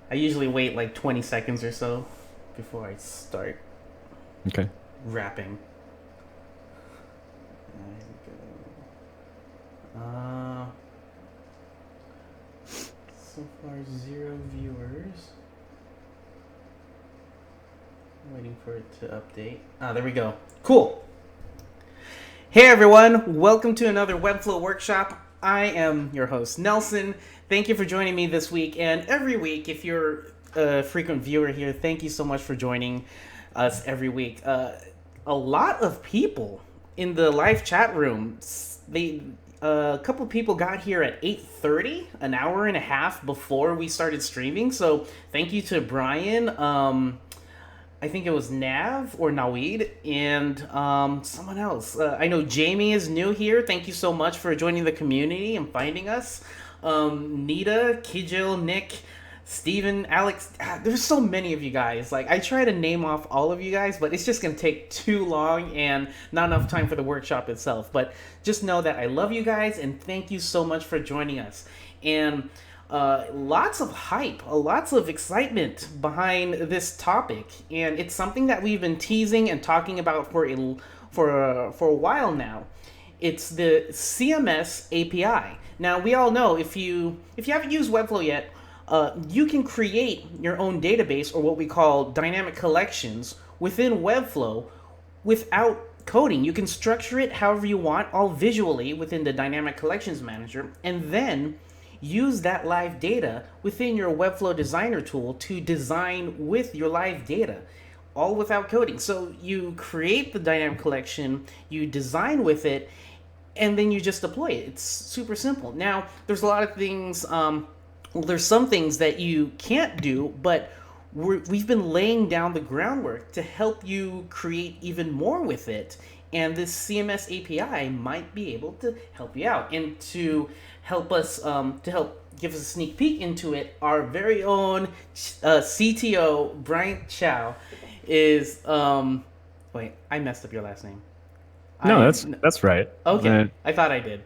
I usually wait like 20 seconds or so before I start Okay. rapping. There we go. So far, 0 viewers. Waiting for it to update. There we go. Cool. Hey everyone, welcome to another Webflow Workshop. I am your host, Nelson. Thank you for joining me this week and every week. If you're a frequent viewer here, thank you so much for joining us every week. A lot of people in the live chat room, a couple of people got here at 8:30, an hour and a half before we started streaming. So thank you to Brian. I think it was Nav or Naweed and someone else. I know Jamie is new here. Thank you so much for joining the community and finding us. Nita, Kijil, Nick, Steven, Alex. There's so many of you guys. Like, I try to name off all of you guys, but it's just going to take too long and not enough time for the workshop itself. But just know that I love you guys and thank you so much for joining us. And lots of hype, lots of excitement behind this topic, and it's something that we've been teasing and talking about for a while now. It's the CMS API. Now we all know if you haven't used Webflow yet, you can create your own database or what we call dynamic collections within Webflow without coding. You can structure it however you want, all visually within the dynamic collections manager, and then use that live data within your Webflow designer tool to design with your live data, all without coding. So you create the dynamic collection, you design with it, and then you just deploy it. It's super simple. Now, there's a lot of things, there's some things that you can't do, but we've been laying down the groundwork to help you create even more with it. And this CMS API might be able to help you out. And to help us, to help give us a sneak peek into it, our very own CTO, Bryant Chou, is, wait, I messed up your last name. No, I, that's right. okay, I thought I did.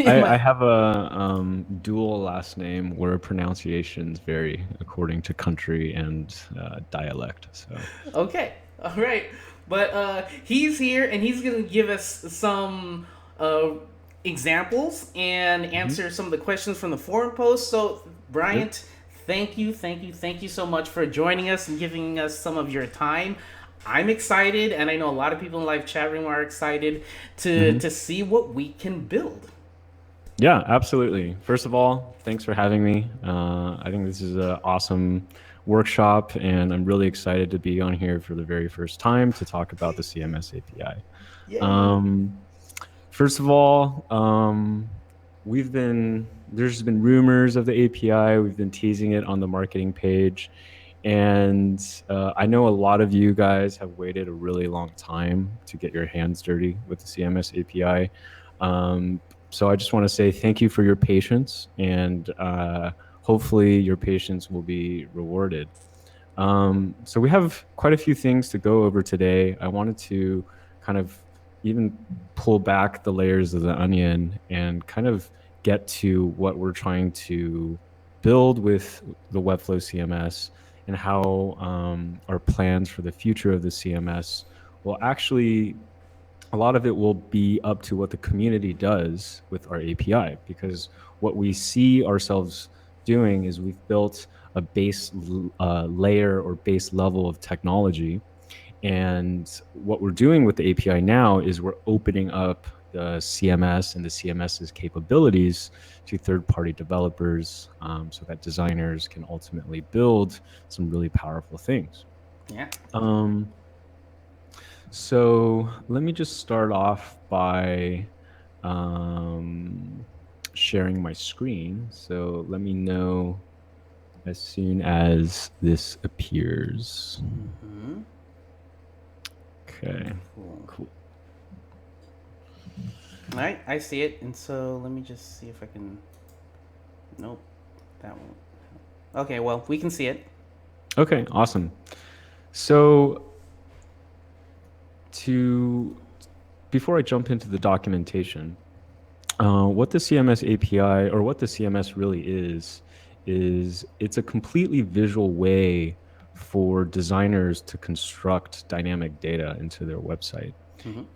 I have a dual last name where pronunciations vary according to country and dialect. So Okay, all right. But he's here and he's going to give us some examples and Mhm. answer some of the questions from the forum post. So, Yep. Bryant, thank you so much for joining us and giving us some of your time. I'm excited, and I know a lot of people in live chat room are excited Hmm. to see what we can build. Yeah, absolutely. First of all, thanks for having me. I think this is an awesome workshop, and I'm really excited to be on here for the very first time to talk about the CMS API. Yay! Um, First of all, there's been rumors of the API. We've been teasing it on the marketing page, and I know a lot of you guys have waited a really long time to get your hands dirty with the CMS API. Um, so I just want to say thank you for your patience, and hopefully your patience will be rewarded. So we have quite a few things to go over today. I wanted to kind of even pull back the layers of the onion and kind of get to what we're trying to build with the Webflow CMS and how our plans for the future of the CMS will actually, a lot of it will be up to what the community does with our API, because what we see ourselves doing is we've built a base layer or base level of technology. And what we're doing with the API now is we're opening up the CMS and the CMS's capabilities to third-party developers, so that designers can ultimately build some really powerful things. Yeah. Um, so let me just start off by um, sharing my screen. So let me know as soon as this appears. Mm-hmm. Okay, Cool. cool. All right, I see it, and so let me just see if I can. Nope, that one. Okay, well, we can see it. Okay, awesome. So to before I jump into the documentation, what the CMS API or what the CMS really is it's a completely visual way for designers to construct dynamic data into their website.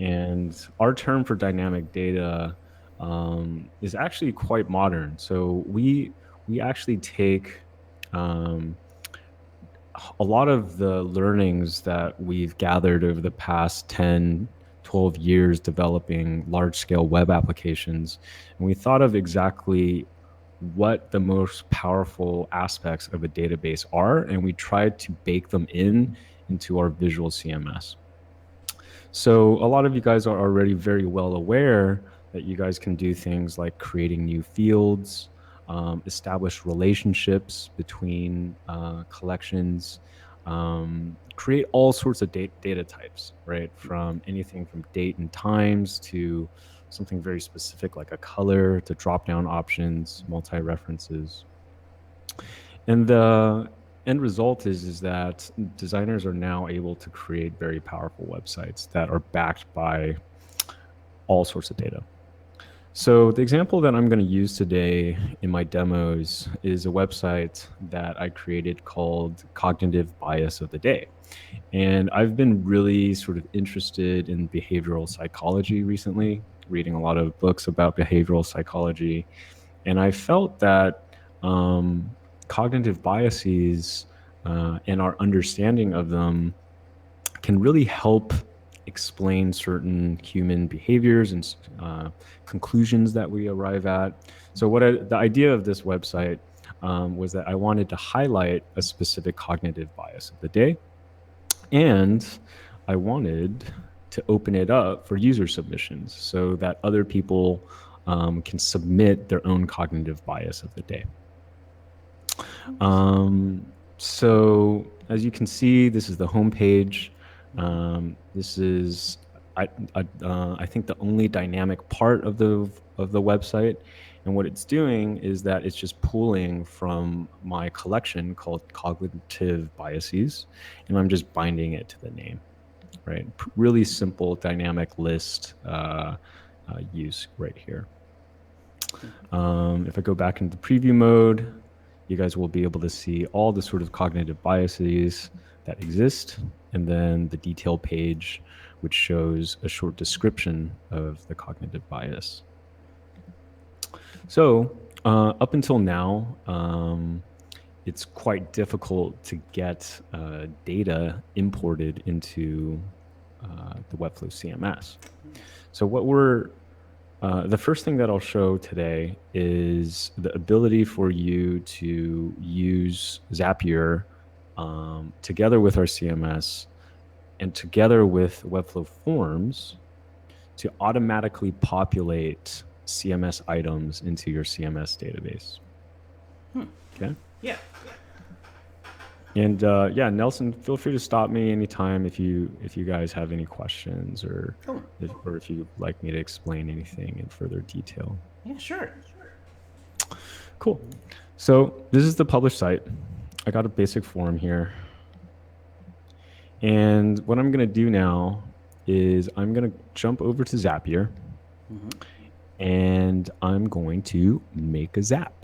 And our term for dynamic data is actually quite modern. So we actually take a lot of the learnings that we've gathered over the past 10, 12 years developing large scale web applications. And we thought of exactly what the most powerful aspects of a database are, and we tried to bake them into our visual CMS. So a lot of you guys are already very well aware that you guys can do things like creating new fields, establish relationships between collections, create all sorts of data types, right? From anything from date and times to something very specific like a color to drop-down options, multi-references. And the end result is that designers are now able to create very powerful websites that are backed by all sorts of data. So the example that I'm going to use today in my demos is a website that I created called Cognitive Bias of the Day. And I've been really sort of interested in behavioral psychology recently, reading a lot of books about behavioral psychology. And I felt that cognitive biases and our understanding of them can really help explain certain human behaviors and conclusions that we arrive at. So the idea of this website was that I wanted to highlight a specific cognitive bias of the day, and I wanted to open it up for user submissions so that other people can submit their own cognitive bias of the day. So as you can see, this is the homepage. This is, I think, the only dynamic part of the website. And what it's doing is that it's just pulling from my collection called Cognitive Biases, and I'm just binding it to the name, right? Really simple dynamic list use right here. If I go back into preview mode, you guys will be able to see all the sort of cognitive biases that exist, and then the detail page, which shows a short description of the cognitive bias. So up until now, it's quite difficult to get data imported into the Webflow CMS. So the first thing that I'll show today is the ability for you to use Zapier together with our CMS and together with Webflow Forms to automatically populate CMS items into your CMS database. Okay? Yeah. And Nelson, feel free to stop me anytime if you guys have any questions or if you'd like me to explain anything in further detail. Yeah, sure. Cool. So this is the published site. I got a basic form here. And what I'm going to do now is I'm going to jump over to Zapier and I'm going to make a Zap.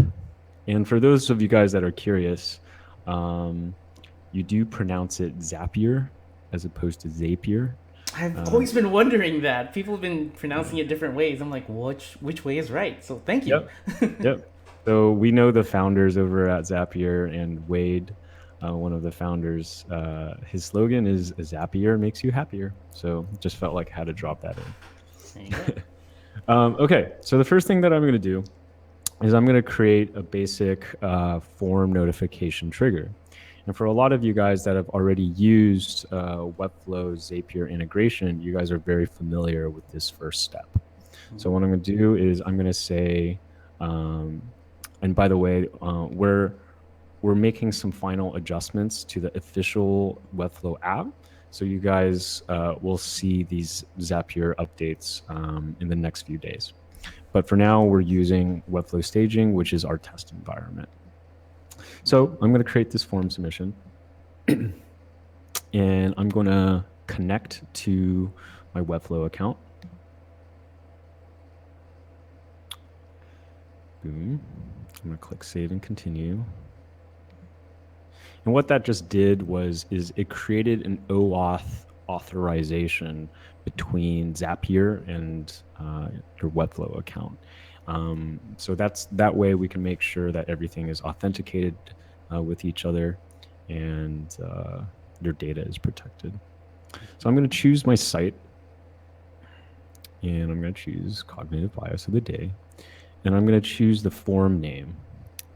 And for those of you guys that are curious, you do pronounce it Zapier as opposed to Zapier. I've always been wondering that. People have been pronouncing it different ways. I'm like, which way is right? So thank you. Yep. So we know the founders over at Zapier, and Wade, one of the founders, his slogan is Zapier makes you happier. So just felt like I had to drop that in. There you go. Okay, so the first thing that I'm going to do is I'm going to create a basic form notification trigger. And for a lot of you guys that have already used Webflow Zapier integration, you guys are very familiar with this first step. So what I'm going to do is I'm going to say, and by the way, we're making some final adjustments to the official Webflow app. So you guys will see these Zapier updates in the next few days. But for now, we're using Webflow staging, which is our test environment. So I'm going to create this form submission. And I'm going to connect to my Webflow account. Boom. I'm I'm going to click save and continue. And what that just did is it created an OAuth authorization between Zapier and your Webflow account. So that way we can make sure that everything is authenticated with each other, and your data is protected. So I'm going to choose my site, and I'm going to choose cognitive bias of the day, and I'm going to choose the form name.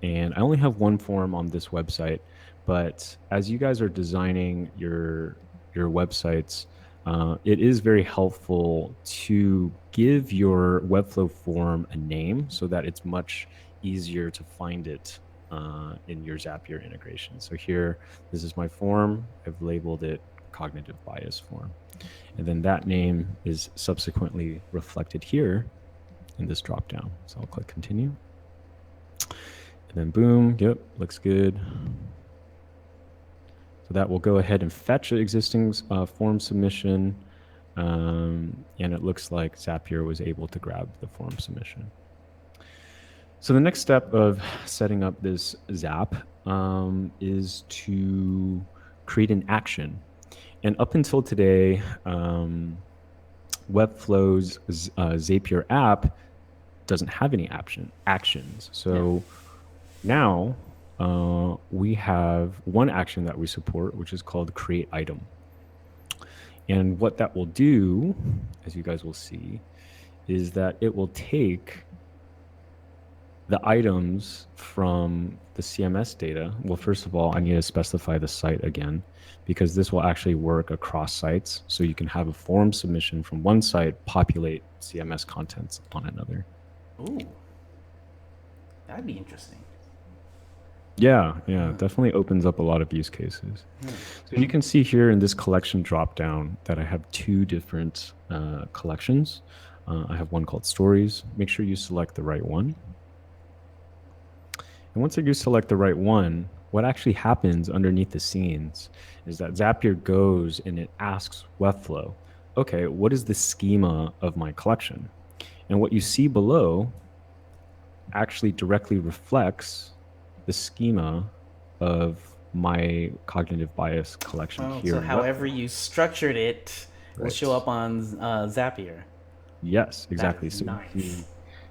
And I only have one form on this website, but as you guys are designing your websites, it is very helpful to give your Webflow form a name so that it's much easier to find it in your Zapier integration. So here, this is my form. I've labeled it cognitive bias form. And then that name is subsequently reflected here in this dropdown. So I'll click continue. And then boom, yep, looks good. So that will go ahead and fetch an existing form submission. And it looks like Zapier was able to grab the form submission. So the next step of setting up this Zap is to create an action. And up until today, Webflow's Zapier app doesn't have any actions. So now we have one action that we support, which is called create item. And what that will do, as you guys will see, is that it will take the items from the CMS data. Well, first of all, I need to specify the site again, because this will actually work across sites. So you can have a form submission from one site populate CMS contents on another. Ooh, that'd be interesting. Yeah, definitely opens up a lot of use cases. So you can see here in this collection dropdown that I have two different collections. I have one called stories. Make sure you select the right one. And once you select the right one, what actually happens underneath the scenes is that Zapier goes and it asks Webflow, okay, what is the schema of my collection? And what you see below actually directly reflects the schema of my cognitive bias collection here. So however you structured it will show up on Zapier. Yes, exactly. That's so nice.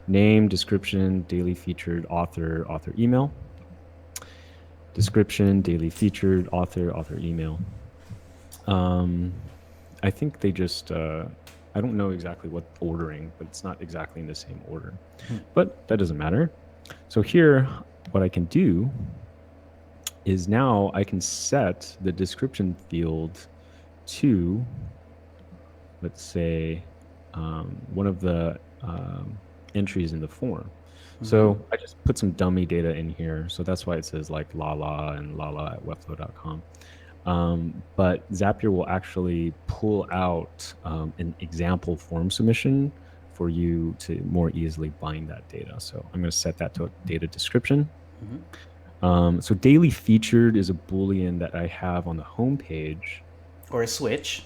Name, description, daily featured, author email. Description, daily featured, author email. I think they just, I don't know exactly what ordering, but it's not exactly in the same order. But that doesn't matter. So here, what I can do is now I can set the description field to, let's say, one of the entries in the form. So I just put some dummy data in here. So that's why it says like lala and lala at webflow.com. But Zapier will actually pull out an example form submission for you to more easily bind that data. So I'm going to set that to a data description. So daily featured is a Boolean that I have on the home page. Or a switch.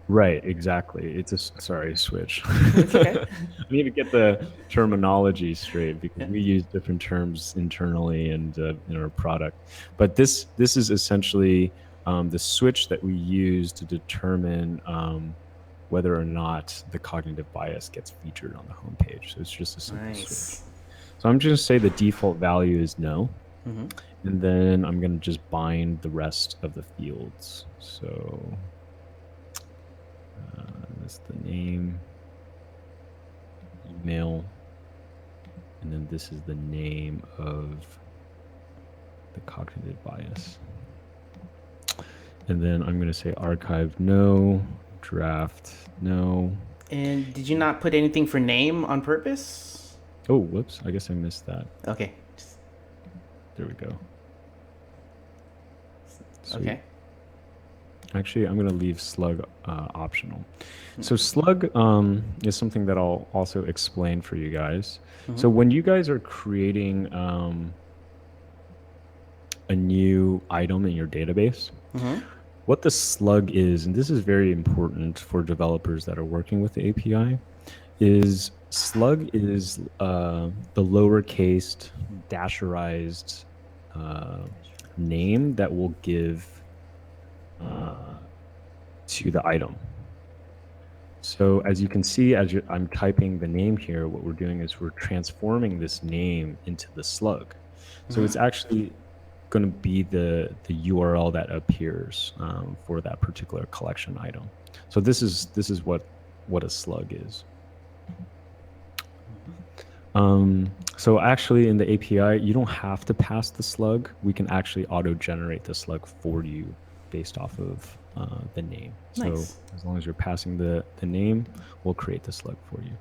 Right, exactly. It's a switch. It's okay. I need to get the terminology straight because we use different terms internally and in our product. But this is essentially the switch that we use to determine whether or not the cognitive bias gets featured on the home page. So it's just a simple switch. So I'm just going to say the default value is no. And then I'm going to just bind the rest of the fields. So that's the name, email, and then this is the name of the cognitive bias. And then I'm going to say archive no, draft no. And did you not put anything for name on purpose? Oh, whoops. I guess I missed that. Okay. There we go. Sweet. Okay. Actually, I'm going to leave Slug optional. So Slug is something that I'll also explain for you guys. So when you guys are creating a new item in your database, what the Slug is, and this is very important for developers that are working with the API, is Slug is the lowercase dasherized name that will give to the item. So as you can see, I'm typing the name here, what we're doing is we're transforming this name into the slug. So it's actually going to be the URL that appears for that particular collection item. So this is what a slug is. So actually in the API, you don't have to pass the slug. We can actually auto-generate the slug for you based off of the name. Nice. So as long as you're passing the name, we'll create the slug for you.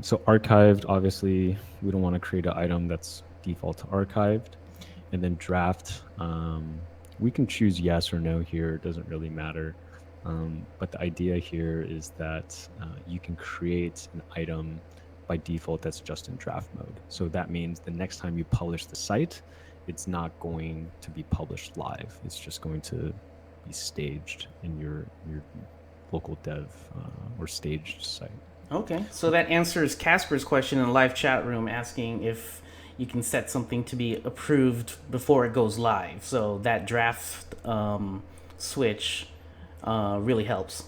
So archived, obviously, we don't want to create an item that's default to archived. And then draft, we can choose yes or no here. It doesn't really matter. But the idea here is that you can create an item by default that's just in draft mode. So that means the next time you publish the site, it's not going to be published live. It's just going to be staged in your local dev or staged site. Okay, so that answers Casper's question in the live chat room asking if you can set something to be approved before it goes live. So that draft switch really helps.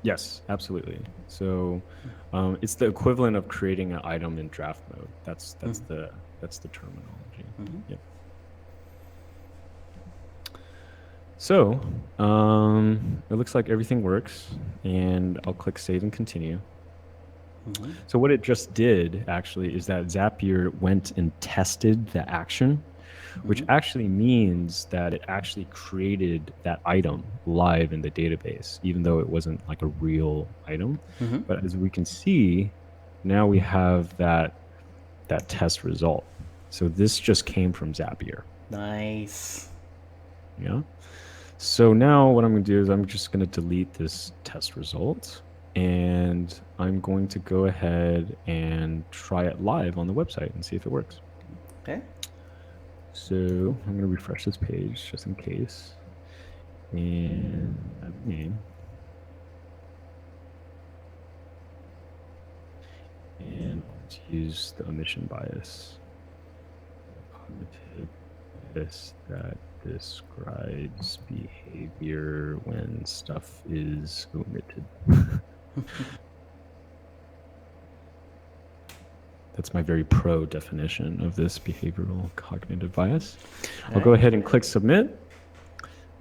Yes, absolutely. So it's the equivalent of creating an item in draft mode. That's the terminology. Yep. So it looks like everything works, and I'll click save and continue. So what it just did actually is that Zapier went and tested the action, which actually means that it actually created that item live in the database, even though it wasn't like a real item. But as we can see, now we have that test result. So this just came from Zapier. Nice. Yeah. So now what I'm going to do is I'm just going to delete this test result, and I'm going to go ahead and try it live on the website and see if it works. Okay. So I'm going to refresh this page just in case. And add name. And let's use the omission bias. Cognitive bias that describes behavior when stuff is omitted. That's my very pro definition of this behavioral cognitive bias. I'll go ahead and click submit.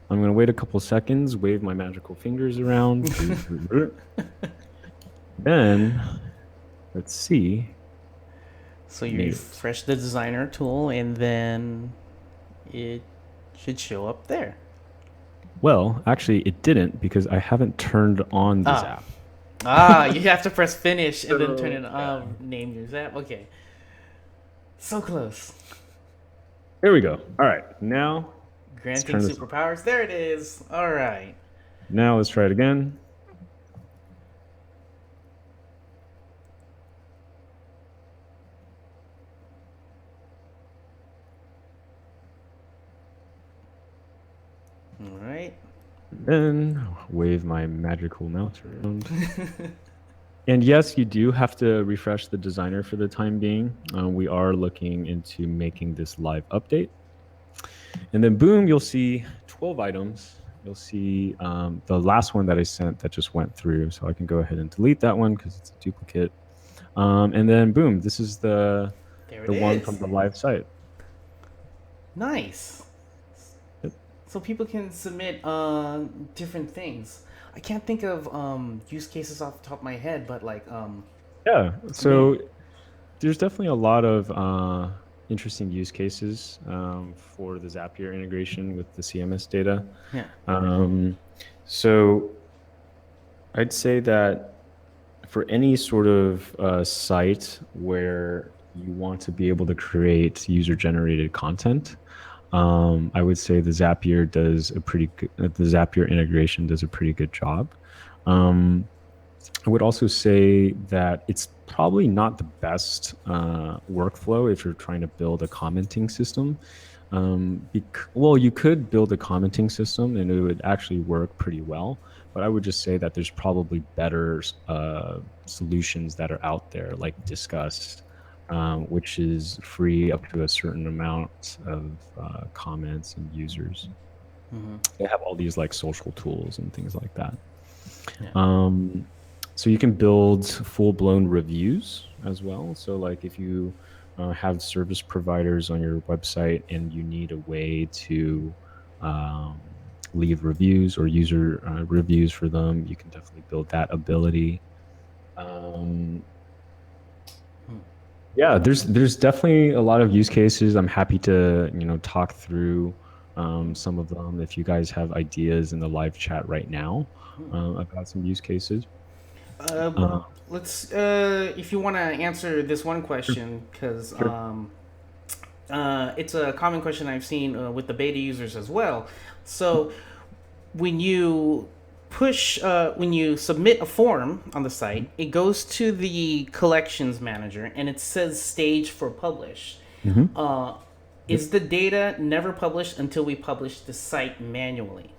I'm going to wait a couple seconds, wave my magical fingers around. Then, let's see. So you refresh the designer tool, and then it should show up there. Well, actually, it didn't because I haven't turned on the Zap. You have to press finish and then turn it on. Name your Zap. Okay. So close. There we go. All right. Now. Granting superpowers. There it is. All right. Now let's try it again. All right. Then wave my magical mouse around. And yes, you do have to refresh the designer for the time being. We are looking into making this live update. And then boom, you'll see 12 items. You'll see the last one that I sent that just went through. So I can go ahead and delete that one because it's a duplicate. And then boom, this is the one from the live site. Nice. So people can submit different things. I can't think of use cases off the top of my head, but like yeah. So there's definitely a lot of interesting use cases for the Zapier integration with the CMS data. Yeah. So I'd say that for any sort of site where you want to be able to create user-generated content, I would say the Zapier integration does a pretty good job. I would also say that it's probably not the best workflow if you're trying to build a commenting system. Well, you could build a commenting system and it would actually work pretty well, but I would just say that there's probably better solutions that are out there, like Discuss, which is free up to a certain amount of comments and users. Mm-hmm. They have all these like social tools and things like that. Yeah. So you can build full-blown reviews as well. So like if you have service providers on your website and you need a way to um, leave reviews or user reviews for them, you can definitely build that ability. Um, yeah, there's definitely a lot of use cases. I'm happy to talk through some of them if you guys have ideas in the live chat right now about some use cases. Uh, Uh, let's if you want to answer this one sure, question, because sure. it's a common question I've seen with the beta users as well. So when you when you submit a form on the site, it goes to the collections manager and it says stage for publish. Mm-hmm. Uh, Yep. is the data never published until we publish the site manually?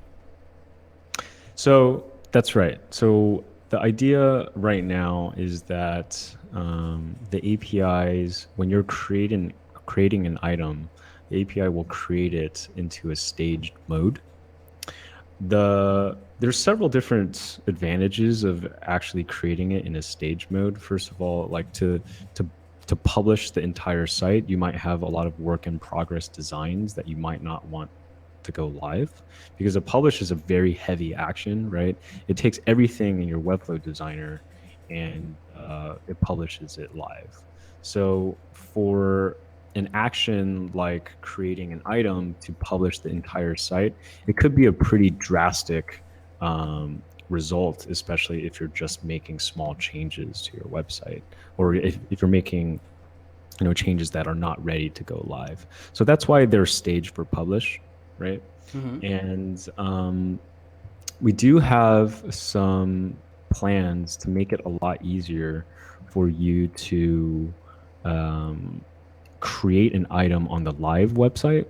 So that's right. So the idea right now is that the APIs, when you're creating an item, the API will create it into a staged mode. There's several different advantages of actually creating it in a stage mode. First of all, like to to publish the entire site, you might have a lot of work in progress designs that you might not want to go live, because a publish is a very heavy action, right? It takes everything in your Webflow designer and it publishes it live. So for an action like creating an item to publish the entire site, it could be a pretty drastic result, especially if you're just making small changes to your website, or if you're making changes that are not ready to go live. So that's why they're staged for publish, right? Mm-hmm. And we do have some plans to make it a lot easier for you to um, create an item on the live website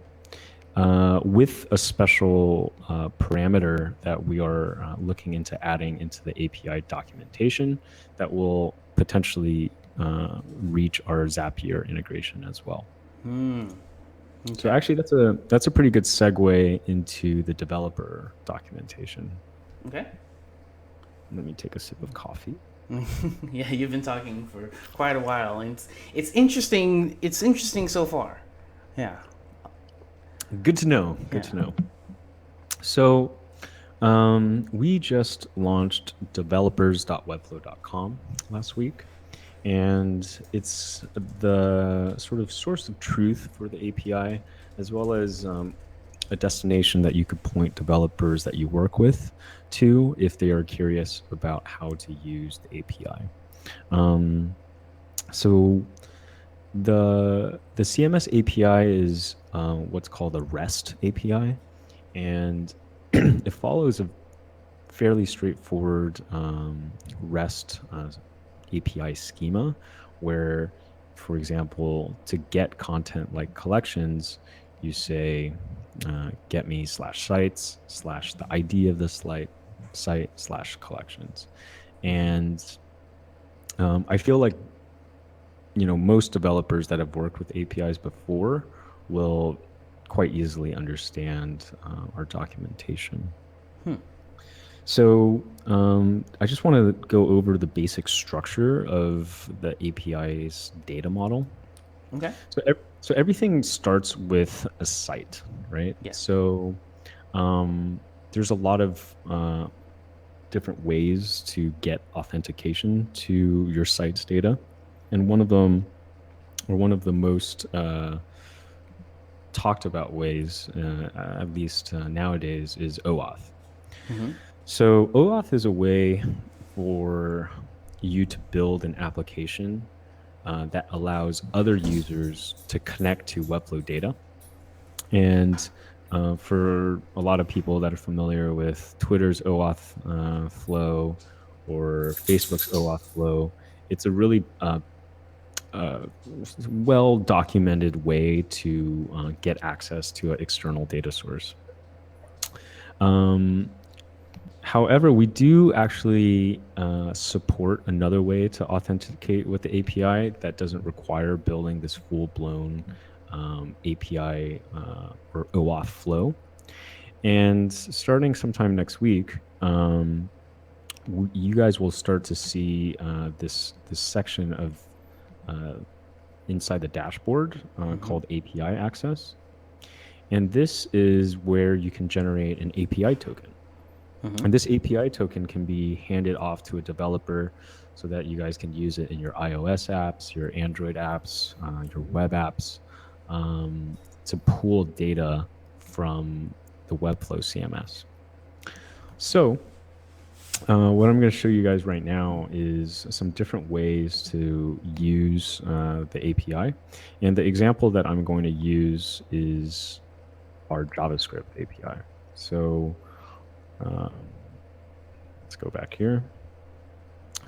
with a special parameter that we are looking into adding into the API documentation that will potentially reach our Zapier integration as well. So Okay. actually, that's a pretty good segue into the developer documentation. Okay. Let me take a sip of coffee. Yeah, you've been talking for quite a while, and it's interesting. It's interesting so far. Yeah. Good to know. Good Yeah. to know. So we just launched developers.webflow.com last week, and it's the sort of source of truth for the API, as well as a destination that you could point developers that you work with to if they are curious about how to use the API. So the CMS API is what's called a REST API, and it follows a fairly straightforward REST API schema, where, for example, to get content like collections, you say get me /sites / the ID of the site / collections. And I feel like most developers that have worked with APIs before will quite easily understand our documentation. So I just want to go over the basic structure of the API's data model. Okay. So everything starts with a site, right? Yeah. So there's a lot of different ways to get authentication to your site's data. And one of them, or one of the most talked about ways, at least nowadays, is OAuth. Mm-hmm. So OAuth is a way for you to build an application that allows other users to connect to Webflow data. And for a lot of people that are familiar with Twitter's OAuth flow or Facebook's OAuth flow, it's a really well documented way to get access to an external data source. However, we do actually support another way to authenticate with the API that doesn't require building this full-blown API or OAuth flow. And starting sometime next week, you guys will start to see this section of inside the dashboard called API access. And this is where you can generate an API token. And this API token can be handed off to a developer so that you guys can use it in your iOS apps, your Android apps, your web apps, to pull data from the Webflow CMS. So what I'm going to show you guys right now is some different ways to use the API. And the example that I'm going to use is our JavaScript API. So let's go back here.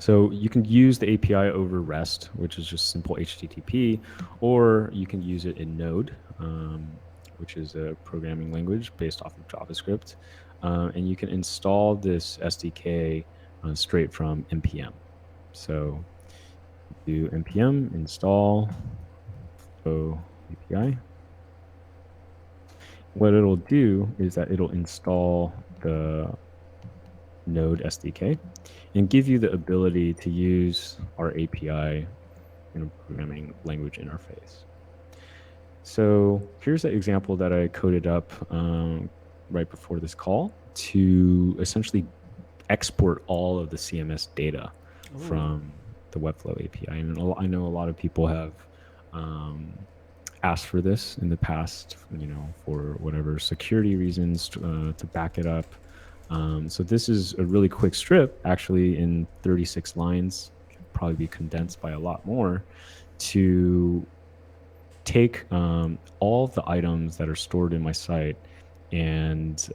So you can use the API over REST, which is just simple HTTP, or you can use it in Node, which is a programming language based off of JavaScript. And you can install this SDK straight from npm. So do npm install API. What it'll do is that it'll install the Node SDK and give you the ability to use our API in a programming language interface. So here's an example that I coded up right before this call to essentially export all of the CMS data from the Webflow API. And I know a lot of people have asked for this in the past, for whatever security reasons to back it up. So this is a really quick strip, actually in 36 lines, can probably be condensed by a lot more, to take all of the items that are stored in my site and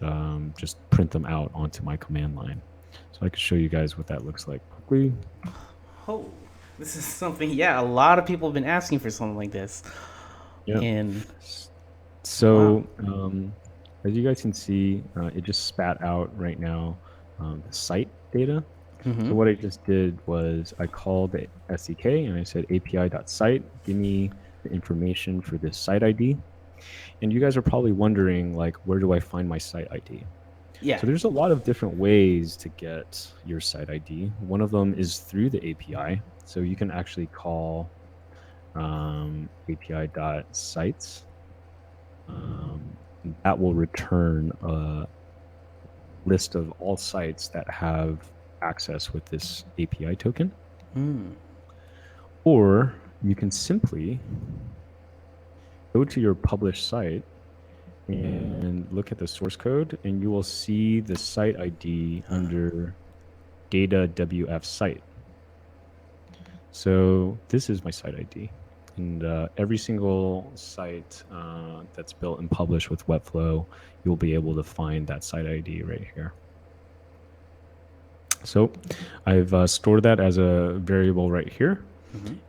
just print them out onto my command line. So I could show you guys what that looks like quickly. Oh, this is something, a lot of people have been asking for something like this. Yeah. And so as you guys can see, it just spat out right now the site data. So what I just did was I called the SDK and I said api.site, give me the information for this site ID. And you guys are probably wondering, like, where do I find my site ID? Yeah. So there's a lot of different ways to get your site ID. One of them is through the API. So you can actually call api.sites. That will return a list of all sites that have access with this API token. Or you can simply go to your published site and look at the source code, and you will see the site ID under data WF site. So this is my site ID. And every single site that's built and published with Webflow, you'll be able to find that site ID right here. So I've stored that as a variable right here.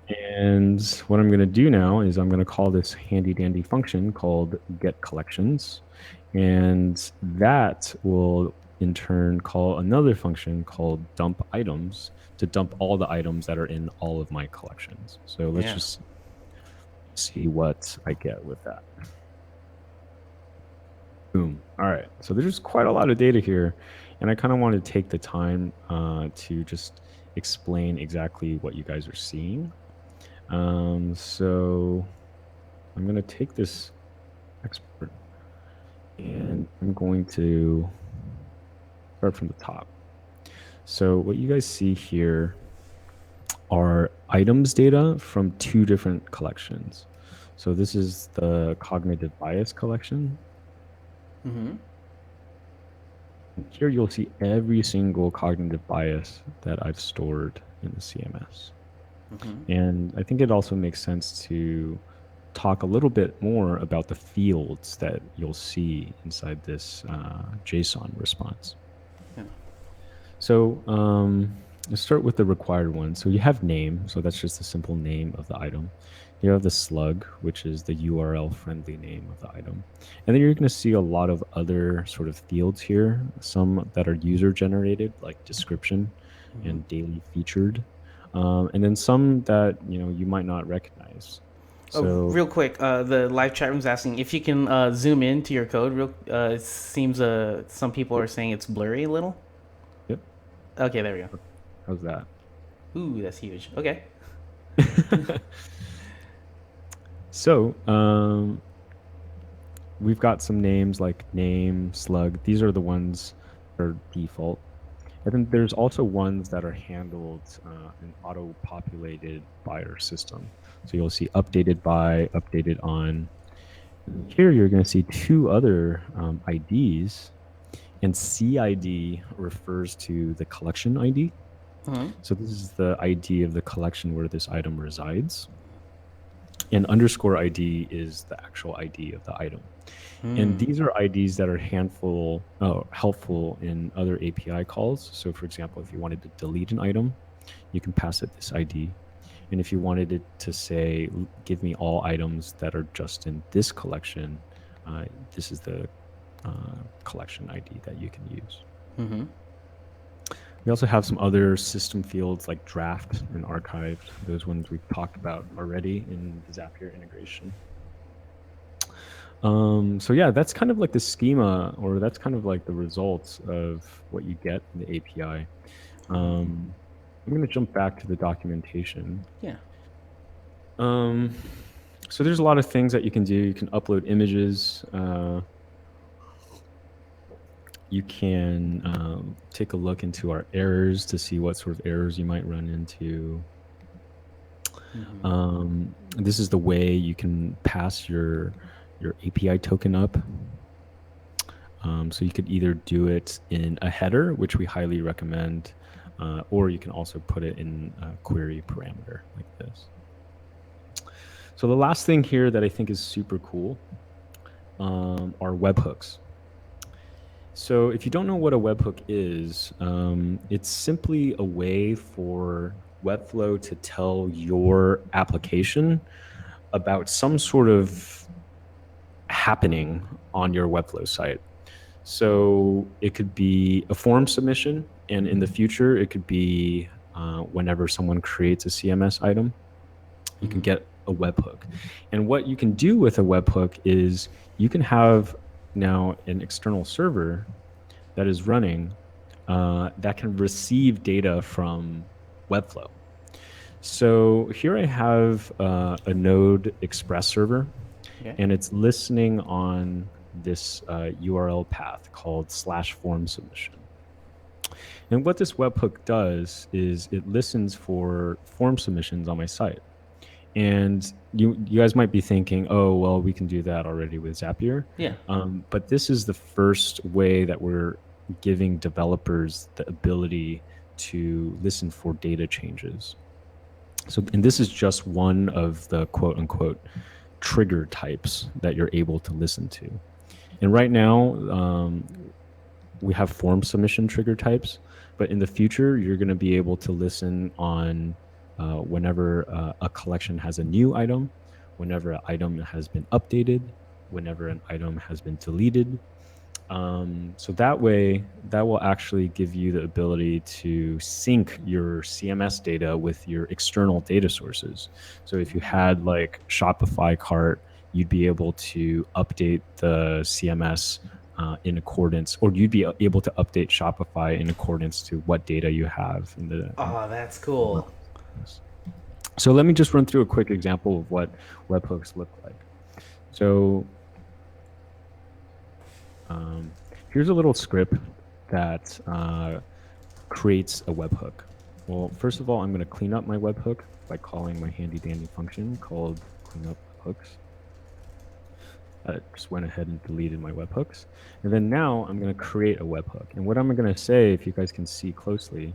And what I'm going to do now is I'm going to call this handy dandy function called get collections. And that will in turn call another function called dump items to dump all the items that are in all of my collections. So let's just see what I get with that. Boom. All right. So there's quite a lot of data here. And I kind of want to take the time to just explain exactly what you guys are seeing. So I'm going to take this export and I'm going to start from the top. So what you guys see here are items data from two different collections. So this is the cognitive bias collection. Here you'll see every single cognitive bias that I've stored in the CMS. And I think it also makes sense to talk a little bit more about the fields that you'll see inside this JSON response. So let's start with the required one. So you have name, so that's just a simple name of the item. You have the slug, which is the URL friendly name of the item. And then you're going to see a lot of other sort of fields here, some that are user generated, like description and daily featured. And then some that, you might not recognize. Oh, So, real quick, the live chat room's asking if you can zoom in to your code. It seems some people are saying it's blurry a little. yep, Okay, there we go. how's that? Ooh, that's huge. Okay. So, we've got some names like name, slug. These are the ones that are default. And then there's also ones that are handled and auto-populated by our system. So you'll see updated by, updated on. Here you're going to see two other IDs, and CID refers to the collection ID. So this is the ID of the collection where this item resides. And underscore ID is the actual ID of the item. And these are IDs that are helpful in other API calls. So for example, if you wanted to delete an item, you can pass it this ID. And if you wanted it to say, give me all items that are just in this collection, this is the collection ID that you can use. We also have some other system fields like draft and archived. Those ones we've talked about already in the Zapier integration. So yeah, that's kind of like the schema, or that's kind of like the results of what you get in the API. I'm going to jump back to the documentation. Yeah. So there's a lot of things that you can do. You can upload images. You can take a look into our errors to see what sort of errors you might run into. This is the way you can pass your API token up. So you could either do it in a header, which we highly recommend, or you can also put it in a query parameter like this. So the last thing here that I think is super cool are webhooks. So if you don't know what a webhook is, it's simply a way for Webflow to tell your application about some sort of happening on your Webflow site. So it could be a form submission, and in the future, it could be whenever someone creates a CMS item, you can get a webhook. And what you can do with a webhook is you can have now an external server that is running that can receive data from Webflow. So here I have a Node Express server, and it's listening on this URL path called /form submission. And what this webhook does is it listens for form submissions on my site. And you guys might be thinking, oh, well, we can do that already with Zapier. Yeah. But this is the first way that we're giving developers the ability to listen for data changes. So, and this is just one of the quote unquote trigger types that you're able to listen to. And right now, we have form submission trigger types, but in the future, you're going to be able to listen on whenever a collection has a new item, whenever an item has been updated, whenever an item has been deleted. So that way, that will actually give you the ability to sync your CMS data with your external data sources. So if you had like Shopify cart, you'd be able to update the CMS in accordance, or you'd be able to update Shopify in accordance to what data you have in the. Oh, that's cool. So let me just run through a quick example of what webhooks look like. So here's a little script that creates a webhook. Well, first of all, I'm going to clean up my webhook by calling my handy dandy function called cleanup hooks. Just went ahead and deleted my webhooks. And then now I'm going to create a webhook. And what I'm going to say, if you guys can see closely,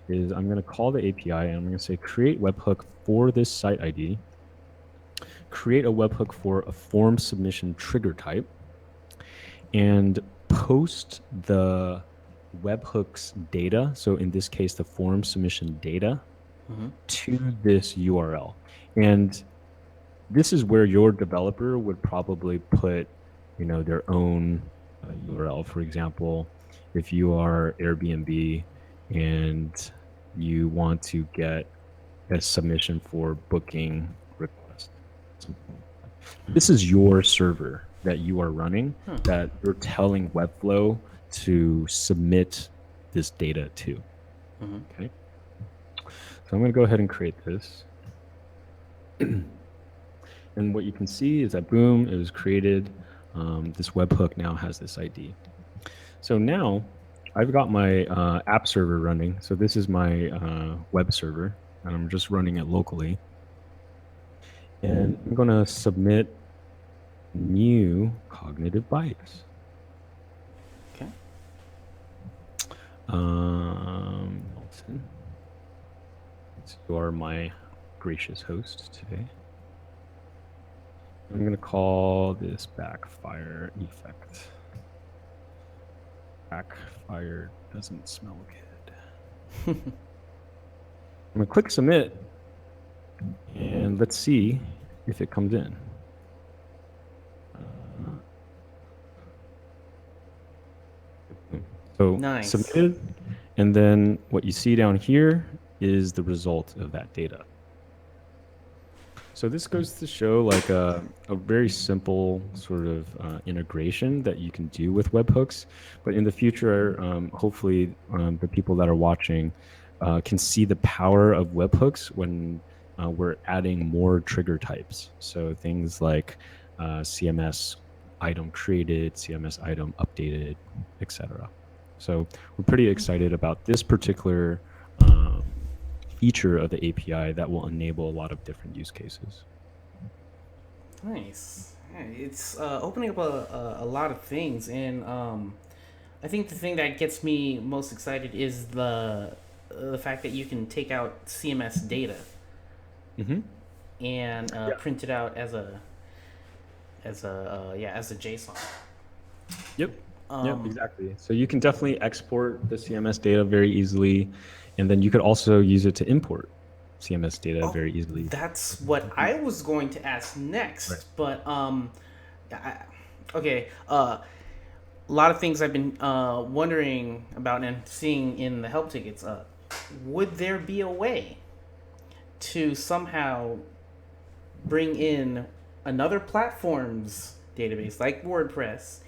is I'm going to call the API and I'm going to say create webhook for this site ID, create a webhook for a form submission trigger type, and post the webhook's data, so in this case, the form submission data, to this URL. And this is where your developer would probably put, their own URL. For example, if you are Airbnb and you want to get a submission for booking request, this is your server that you are running that you're telling Webflow to submit this data to. Okay. So I'm going to go ahead and create this. And what you can see is that, boom, it was created. This webhook now has this ID. So now I've got my app server running. So this is my web server, and I'm just running it locally. And I'm going to submit new cognitive bias. Okay. Nelson, you are my gracious host today. I'm going to call this backfire effect. Backfire doesn't smell good. I'm going to click submit, and let's see if it comes in. So nice. Submitted, and then what you see down here is the result of that data. So this goes to show like a very simple sort of integration that you can do with webhooks. But in the future, hopefully the people that are watching can see the power of webhooks when we're adding more trigger types. So things like CMS item created, CMS item updated, etc. So we're pretty excited about this particular feature of the API that will enable a lot of different use cases. Nice. Yeah, it's opening up a lot of things, and I think the thing that gets me most excited is the fact that you can take out CMS data and print it out as a JSON. Yep. Yep, exactly. So you can definitely export the CMS data very easily, and then you could also use it to import CMS data very easily. That's what I was going to ask next, right. But okay. A lot of things I've been wondering about and seeing in the help tickets. Would there be a way to somehow bring in another platform's database like WordPress?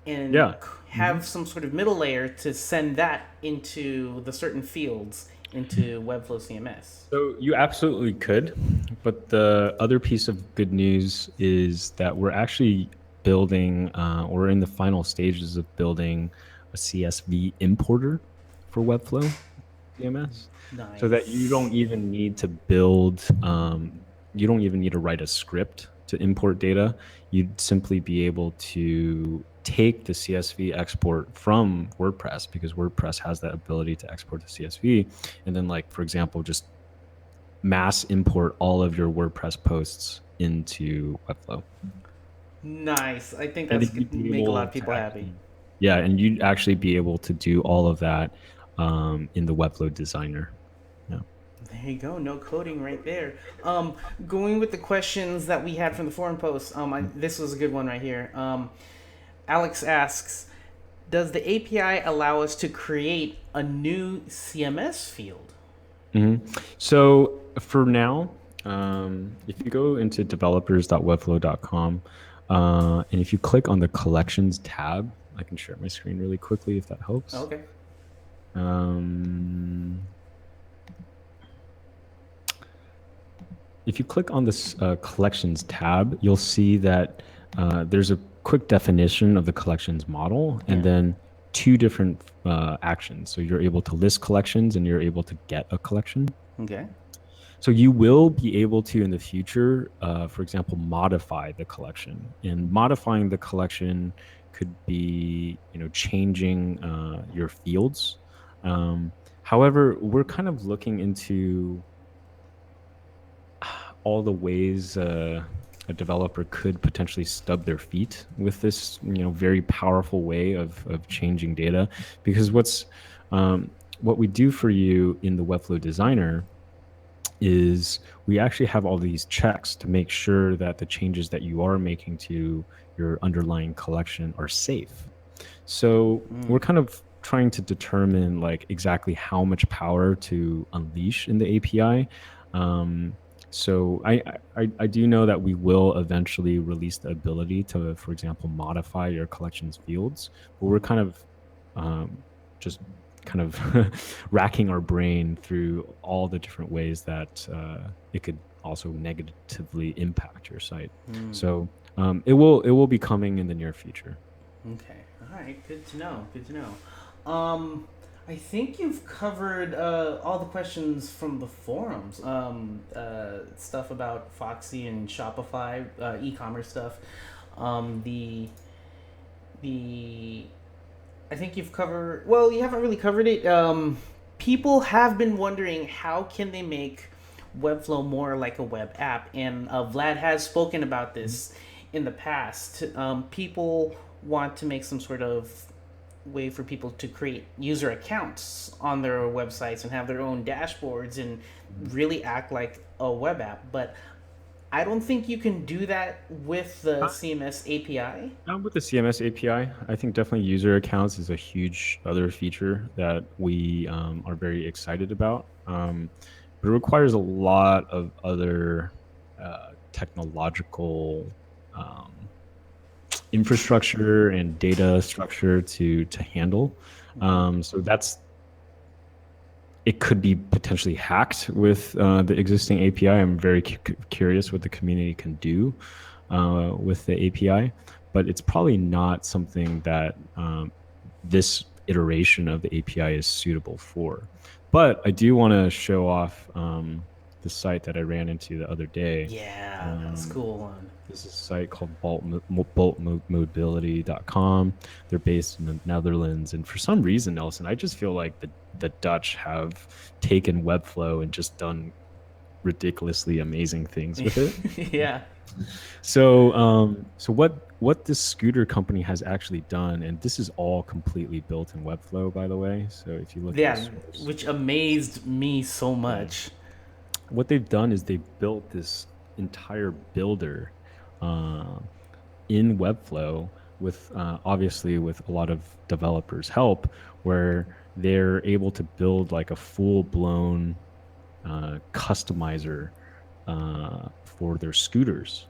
And have some sort of middle layer to send that into the certain fields into Webflow CMS. So you absolutely could, but the other piece of good news is that we're actually building, we're in the final stages of building a CSV importer for Webflow CMS. Nice. So that you don't even need to build, you don't even need to write a script to import data. You'd simply be able to take the CSV export from WordPress, because WordPress has that ability to export the CSV, and then, like, for example, just mass import all of your WordPress posts into Webflow. Nice. I think that's going to make a lot of people happy. Yeah, and you'd actually be able to do all of that in the Webflow designer. Yeah. There you go. No coding right there. Going with the questions that we had from the forum post, this was a good one right here. Alex asks, does the API allow us to create a new CMS field? So for now, if you go into developers.webflow.com, and if you click on the collections tab, I can share my screen really quickly if that helps. Okay. If you click on this collections tab, you'll see that there's a quick definition of the collections model, and then two different actions. So you're able to list collections and you're able to get a collection. Okay. So you will be able to, in the future, for example, modify the collection. And modifying the collection could be, changing your fields. However, we're kind of looking into all the ways a developer could potentially stub their feet with this, very powerful way of changing data. Because what we do for you in the Webflow Designer is we actually have all these checks to make sure that the changes that you are making to your underlying collection are safe. So we're kind of trying to determine like exactly how much power to unleash in the API. Um, so I do know that we will eventually release the ability to, for example, modify your collections fields, but we're kind of just kind of racking our brain through all the different ways that it could also negatively impact your site. So it will be coming in the near future. Okay. All right. Good to know. Good to know. I think you've covered all the questions from the forums. Stuff about Foxy and Shopify, e-commerce stuff. The the I think you've covered. Well, you haven't really covered it. People have been wondering how can they make Webflow more like a web app, and Vlad has spoken about this in the past. People want to make some sort of way for people to create user accounts on their websites and have their own dashboards and really act like a web app. But I don't think you can do that with the CMS API. Not with the CMS API. I think definitely user accounts is a huge other feature that we are very excited about. But it requires a lot of other technological um, infrastructure and data structure to handle. So that's it could be potentially hacked with the existing API. I'm very curious what the community can do with the API, but it's probably not something that this iteration of the API is suitable for. But I do want to show off the site that I ran into the other day. Yeah, that's a cool one. This is a site called boltmobility.com. They're based in the Netherlands. And for some reason, Nelson, I just feel like the Dutch have taken Webflow and just done ridiculously amazing things with it. Yeah. So what this scooter company has actually done, and this is all completely built in Webflow, by the way. So if you look at the Yeah, source, which amazed me so yeah, much. what they've done is they built this entire builder uh, in Webflow with obviously with a lot of developers' help, where they're able to build like a full blown customizer for their scooters.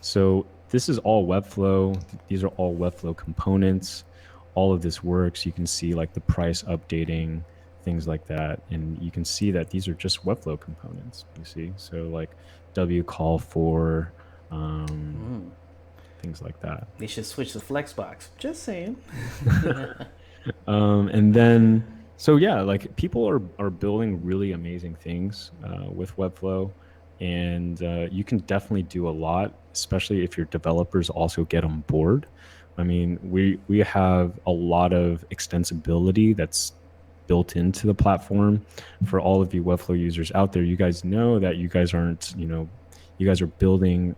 So this is all Webflow. These are all Webflow components. All of this works. You can see like the price updating, things like that, and you can see that these are just Webflow components. You see, so like W call for things like that. They should switch the Flexbox. Just saying. And then so yeah, like people are building really amazing things with Webflow, and you can definitely do a lot, especially if your developers also get on board. I mean, we have a lot of extensibility that's built into the platform. For all of you Webflow users out there, you guys know that you guys aren't, you guys are building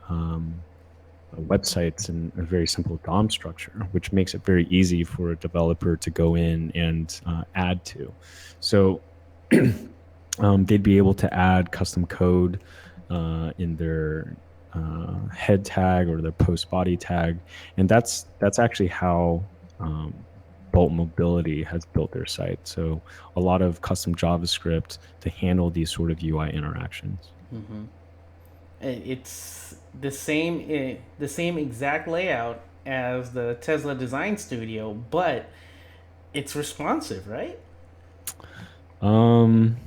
websites in a very simple DOM structure, which makes it very easy for a developer to go in and add to. So they'd be able to add custom code in their head tag or their post body tag, and that's actually how Bolt Mobility has built their site. So a lot of custom JavaScript to handle these sort of UI interactions. It's the same exact layout as the Tesla Design Studio, but it's responsive, right? Um,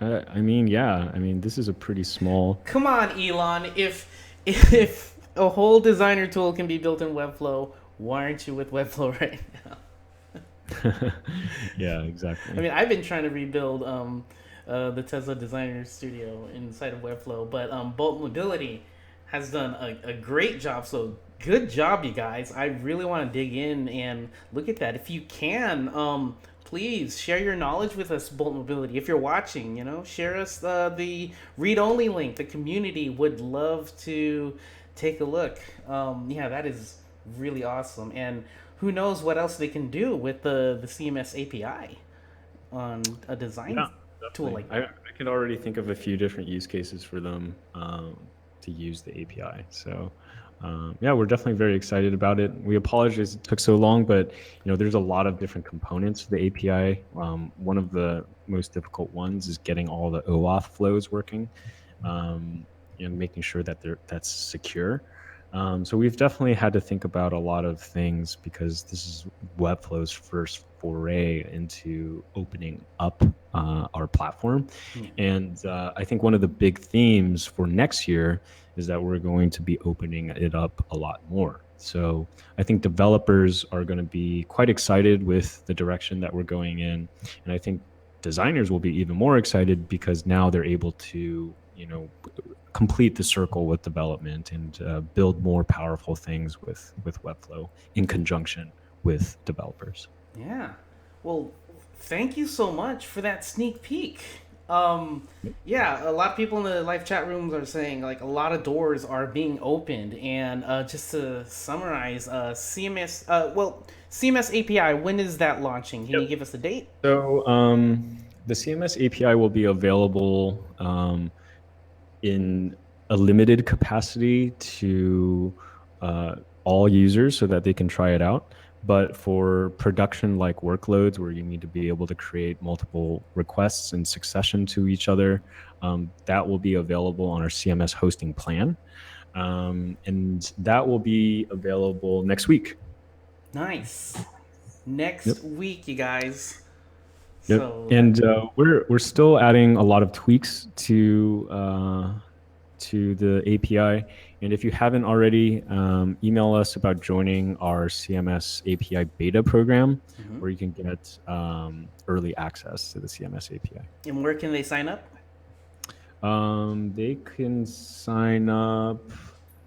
I mean, yeah. I mean, this is a pretty small. Come on, Elon. If a whole designer tool can be built in Webflow, why aren't you with Webflow right now? Yeah, I exactly. mean, I've been trying to rebuild the Tesla Designer Studio inside of Webflow, but Bolt Mobility has done a great job. So good job, you guys. I really want to dig in and look at that. If you can, please share your knowledge with us, Bolt Mobility. If you're watching, share us the read-only link. The community would love to take a look. Yeah, that is really awesome. And who knows what else they can do with the CMS API on a design Yeah. tool Definitely. like that. I can already think of a few different use cases for them to use the API. So, yeah, we're definitely very excited about it. We apologize it took so long, but there's a lot of different components to the API. One of the most difficult ones is getting all the OAuth flows working, um, and making sure that that's secure. So we've definitely had to think about a lot of things because this is Webflow's first foray into opening up our platform. Yeah. And I think one of the big themes for next year is that we're going to be opening it up a lot more. So I think developers are going to be quite excited with the direction that we're going in. And I think designers will be even more excited because now they're able to, complete the circle with development and build more powerful things with Webflow in conjunction with developers. Yeah. Well, thank you so much for that sneak peek. Um, yeah, a lot of people in the live chat rooms are saying like a lot of doors are being opened, and just to summarize, CMS API. When is that launching? Can you give us a date? So the CMS API will be available in a limited capacity to all users so that they can try it out. But for production like workloads where you need to be able to create multiple requests in succession to each other, that will be available on our CMS hosting plan. And that will be available next week. Nice. Yep. Next week, you guys. Yep. So that And we're still adding a lot of tweaks to the API. And if you haven't already, email us about joining our CMS API beta program, Mhm. where you can get early access to the CMS API. And where can they sign up? They can sign up.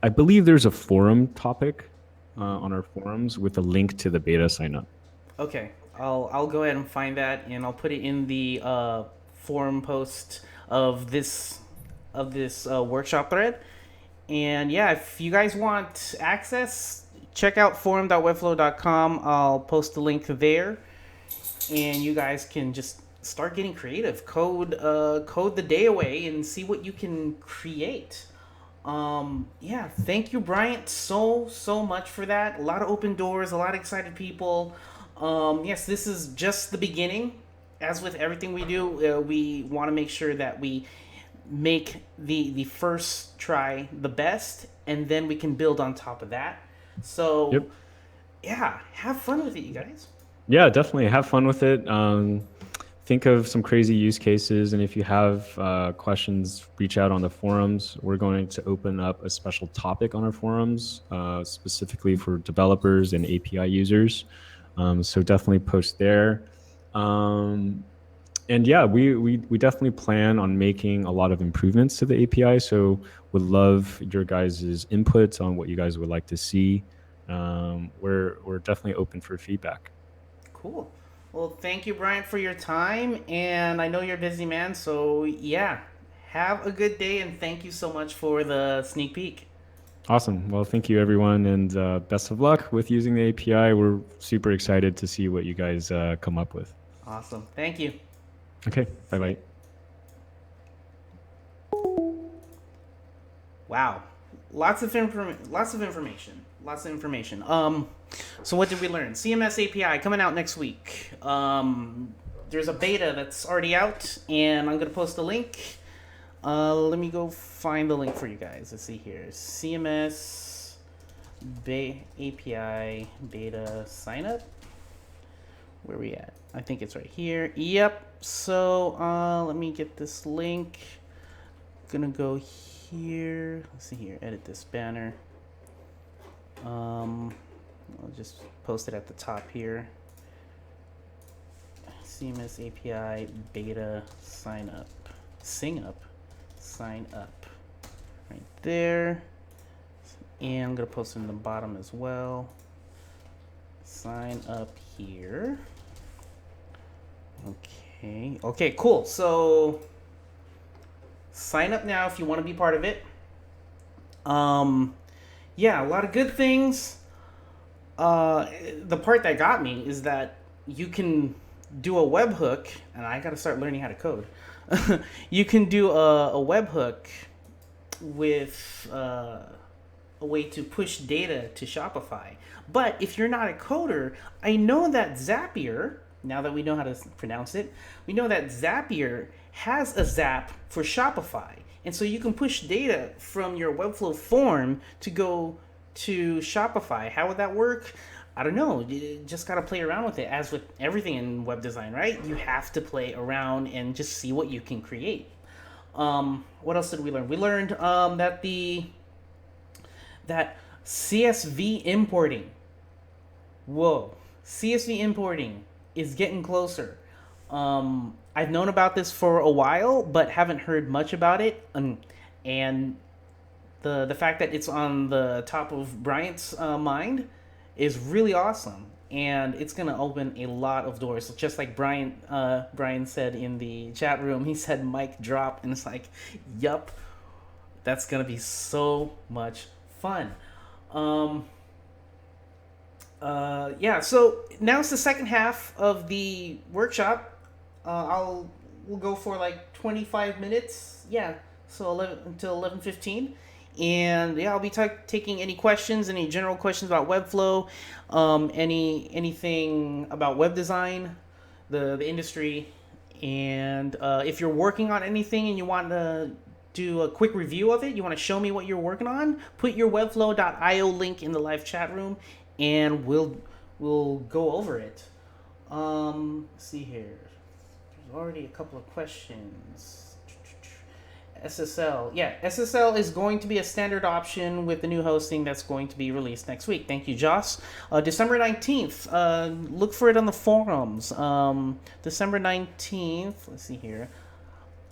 I believe there's a forum topic Mhm. on our forums with a link to the beta sign up. Okay, I'll go ahead and find that, and I'll put it in the forum post of this workshop thread. And yeah, if you guys want access, check out forum.webflow.com. I'll post the link there, and you guys can just start getting creative. Code the day away and see what you can create. Yeah, thank you, Bryant, so much for that. A lot of open doors, a lot of excited people. Yes, this is just the beginning. As with everything we do, we want to make sure that we make the first try the best, and then we can build on top of that. So Yep. yeah, have fun with it, you guys. Yeah, definitely have fun with it. Think of some crazy use cases, and if you have questions, reach out on the forums. We're going to open up a special topic on our forums, specifically for developers and API users. So definitely post there. Um, and yeah, we definitely plan on making a lot of improvements to the API. So would love your guys' inputs on what you guys would like to see. We're definitely open for feedback. Cool. Well, thank you, Bryant, for your time, and I know you're a busy man, so yeah, have a good day, and thank you so much for the sneak peek. Awesome. Well, thank you, everyone, and best of luck with using the API. We're super excited to see what you guys come up with. Awesome. Thank you. Okay. Bye See ya. bye. Wow, lots of information, lots of information. So what did we learn? CMS API coming out next week. There's a beta that's already out, and I'm gonna post a link. Let me go find the link for you guys. Let's see here. CMS API beta sign up. Where we at? I think it's right here. Yep. So let me get this link. Gonna go here. Let's see here. Edit this banner. I'll just post it at the top here. CMS API beta sign up. Sign up. Right there. And I'm gonna post it in the bottom as well. Sign up here. Okay. Okay, cool. So sign up now if you want to be part of it. Yeah, a lot of good things. The part that got me is that you can do a webhook, and I got to start learning how to code. You can do a webhook with a way to push data to Shopify. But if you're not a coder, I know that Zapier, now that we know how to pronounce it, we know that Zapier has a Zap for Shopify. And so you can push data from your Webflow form to go to Shopify. How would that work? I don't know. You just got to play around with it. As with everything in web design, right? You have to play around and just see what you can create. What else did we learn? We learned that CSV importing. Whoa, CSV importing is getting closer. I've known about this for a while, but haven't heard much about it. And the fact that it's on the top of Bryant's mind is really awesome, and it's gonna open a lot of doors. Just like Brian said in the chat room, he said mic drop, and it's like, yup, that's gonna be so much fun. Yeah, so now it's the second half of the workshop. We'll go for like 25 minutes. Yeah, so 11 until 11:15. And yeah, I'll be taking any questions, any general questions about Webflow, anything about web design, the industry, and if you're working on anything and you want to do a quick review of it, you want to show me what you're working on, put your webflow.io link in the live chat room, and we'll go over it. Let's see here. There's already a couple of questions. SSL. Yeah, SSL is going to be a standard option with the new hosting that's going to be released next week. Thank you, Joss. December 19th. Look for it on the forums. December 19th. Let's see here.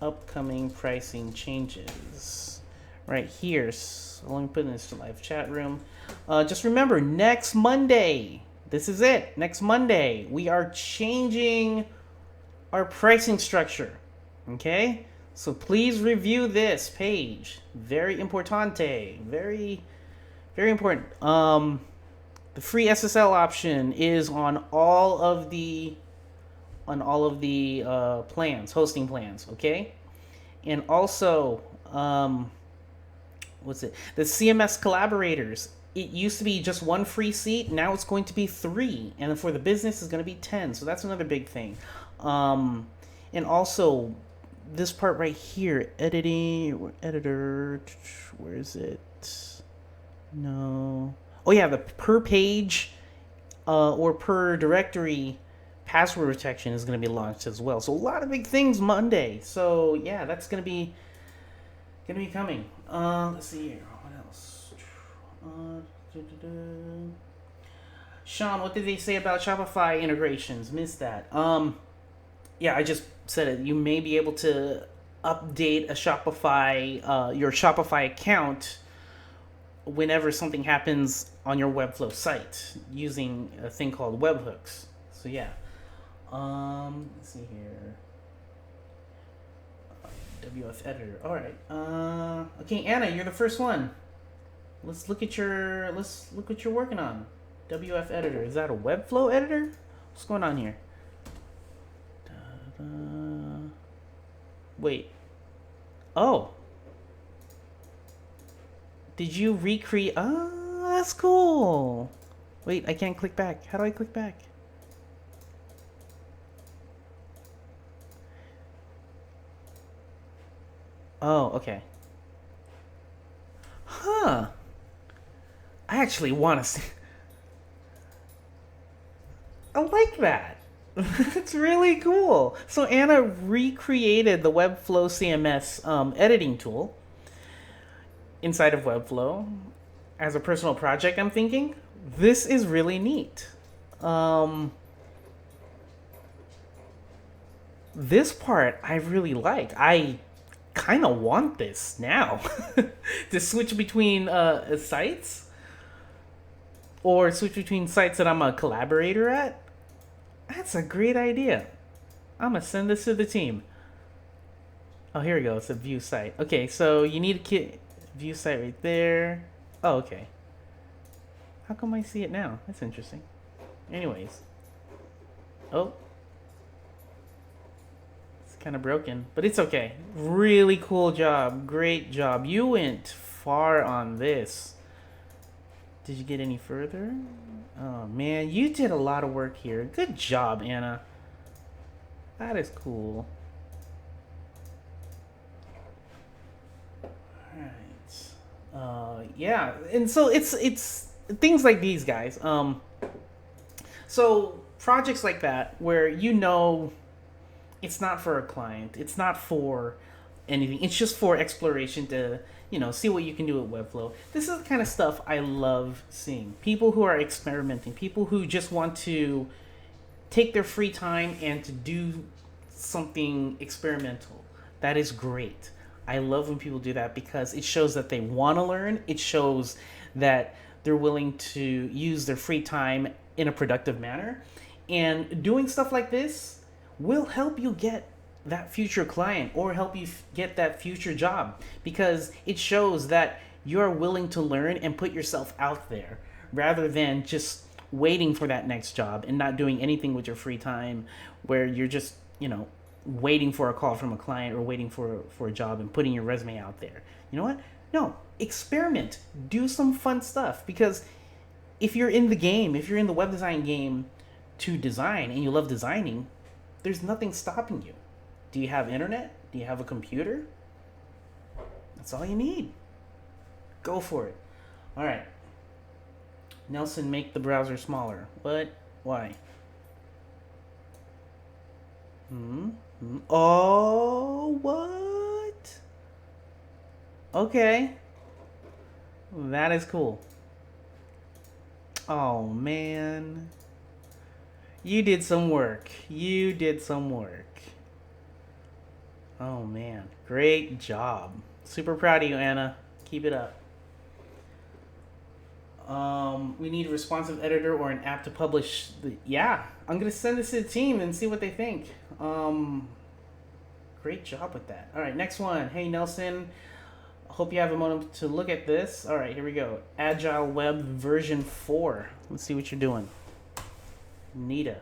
Upcoming pricing changes. Right here. So let me put this to live chat room. Just remember, next Monday. This is it. Next Monday, we are changing our pricing structure. Okay? So please review this page. Very importante. Very, very important. The free SSL option is on all of the plans, hosting plans. Okay, and also what's it? The CMS collaborators. It used to be just one free seat. Now it's going to be 3, and for the business, it's going to be 10. So that's another big thing. And also, this part right here, editor, where is it? No. Oh yeah, the per page or per directory password protection is going to be launched as well. So a lot of big things Monday. So yeah, that's going to be coming. Let's see here. What else? Sean, what did they say about Shopify integrations? Missed that. Yeah, I just said it. You may be able to update a Shopify, your Shopify account whenever something happens on your Webflow site using a thing called webhooks. So yeah. Let's see here. WF editor. All right. Okay, Anna, you're the first one. Let's look what you're working on. WF editor. Is that a Webflow editor? What's going on here? Wait. Oh. Did you recreate? Oh, that's cool. Wait, I can't click back. How do I click back? Oh, okay. Huh. I actually want to see. I like that. It's really cool. So Anna recreated the Webflow CMS editing tool inside of Webflow as a personal project. I'm thinking this is really neat. This part I really like. I kind of want this now to switch between sites or switch between sites that I'm a collaborator at. That's a great idea. I'm gonna send this to the team. Oh, here we go. It's a view site. Okay, so you need a view site right there. Oh, okay. How come I see it now? That's interesting. Anyways. Oh. kind of broken, but it's okay. Really cool job. Great job. You went far on this. Did you get any further? Oh man, you did a lot of work here. Good job, Anna. That is cool. Alright. Yeah, and so it's things like these, guys. So projects like that where it's not for a client, it's not for anything, it's just for exploration to see what you can do with Webflow. This is the kind of stuff I love seeing. People who are experimenting, people who just want to take their free time and to do something experimental. That is great. I love when people do that because it shows that they want to learn. It shows that they're willing to use their free time in a productive manner. And doing stuff like this will help you get that future client or help you get that future job, because it shows that you're willing to learn and put yourself out there rather than just waiting for that next job and not doing anything with your free time, where you're just waiting for a call from a client or waiting for a job and putting your resume out there. You know what? No, experiment, do some fun stuff, because if you're in the game, if you're in the web design game to design and you love designing, there's nothing stopping you. Do you have internet? Do you have a computer? That's all you need. Go for it. All right. Nelson, make the browser smaller. What? Why? Oh, what? Okay. That is cool. Oh, man. You did some work. You did some work. Oh, man. Great job. Super proud of you, Anna. Keep it up. We need a responsive editor or an app to publish. Yeah, I'm going to send this to the team and see what they think. Great job with that. All right, next one. Hey, Nelson. Hope you have a moment to look at this. All right, here we go. Agile Web version 4. Let's see what you're doing. Nita.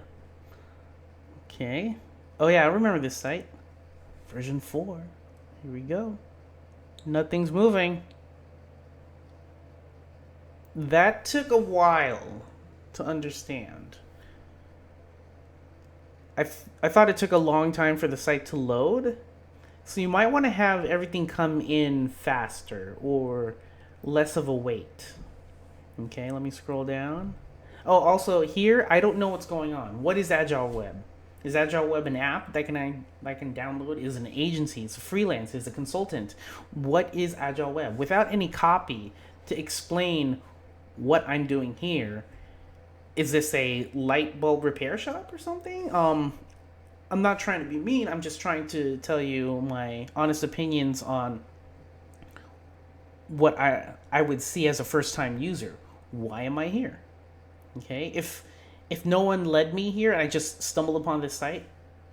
Okay. Oh, yeah, I remember this site. Version 4. Here we go. Nothing's moving. That took a while to understand. I thought it took a long time for the site to load. So you might want to have everything come in faster or less of a wait. Okay, let me scroll down. Oh, also here, I don't know what's going on. What is Agile Web? Is Agile Web an app that I can download? Is it an agency? It's a freelance? Is it a consultant? What is Agile Web? Without any copy to explain what I'm doing here, is this a light bulb repair shop or something? I'm not trying to be mean. I'm just trying to tell you my honest opinions on what I would see as a first-time user. Why am I here? Okay, if no one led me here and I just stumbled upon this site,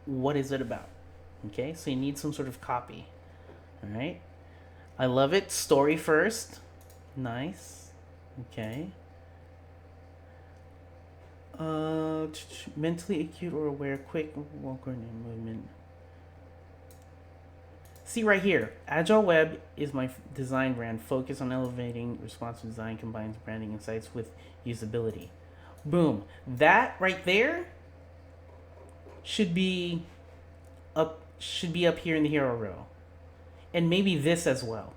what is it about? Okay, so you need some sort of copy. All right, I love it. Story first. Nice. Okay. Mentally acute or aware, quick walker movement. See right here, Agile Web is my design brand. Focus on elevating responsive design, combines branding insights with usability. Boom. That right there should be up here in the hero row. And maybe this as well.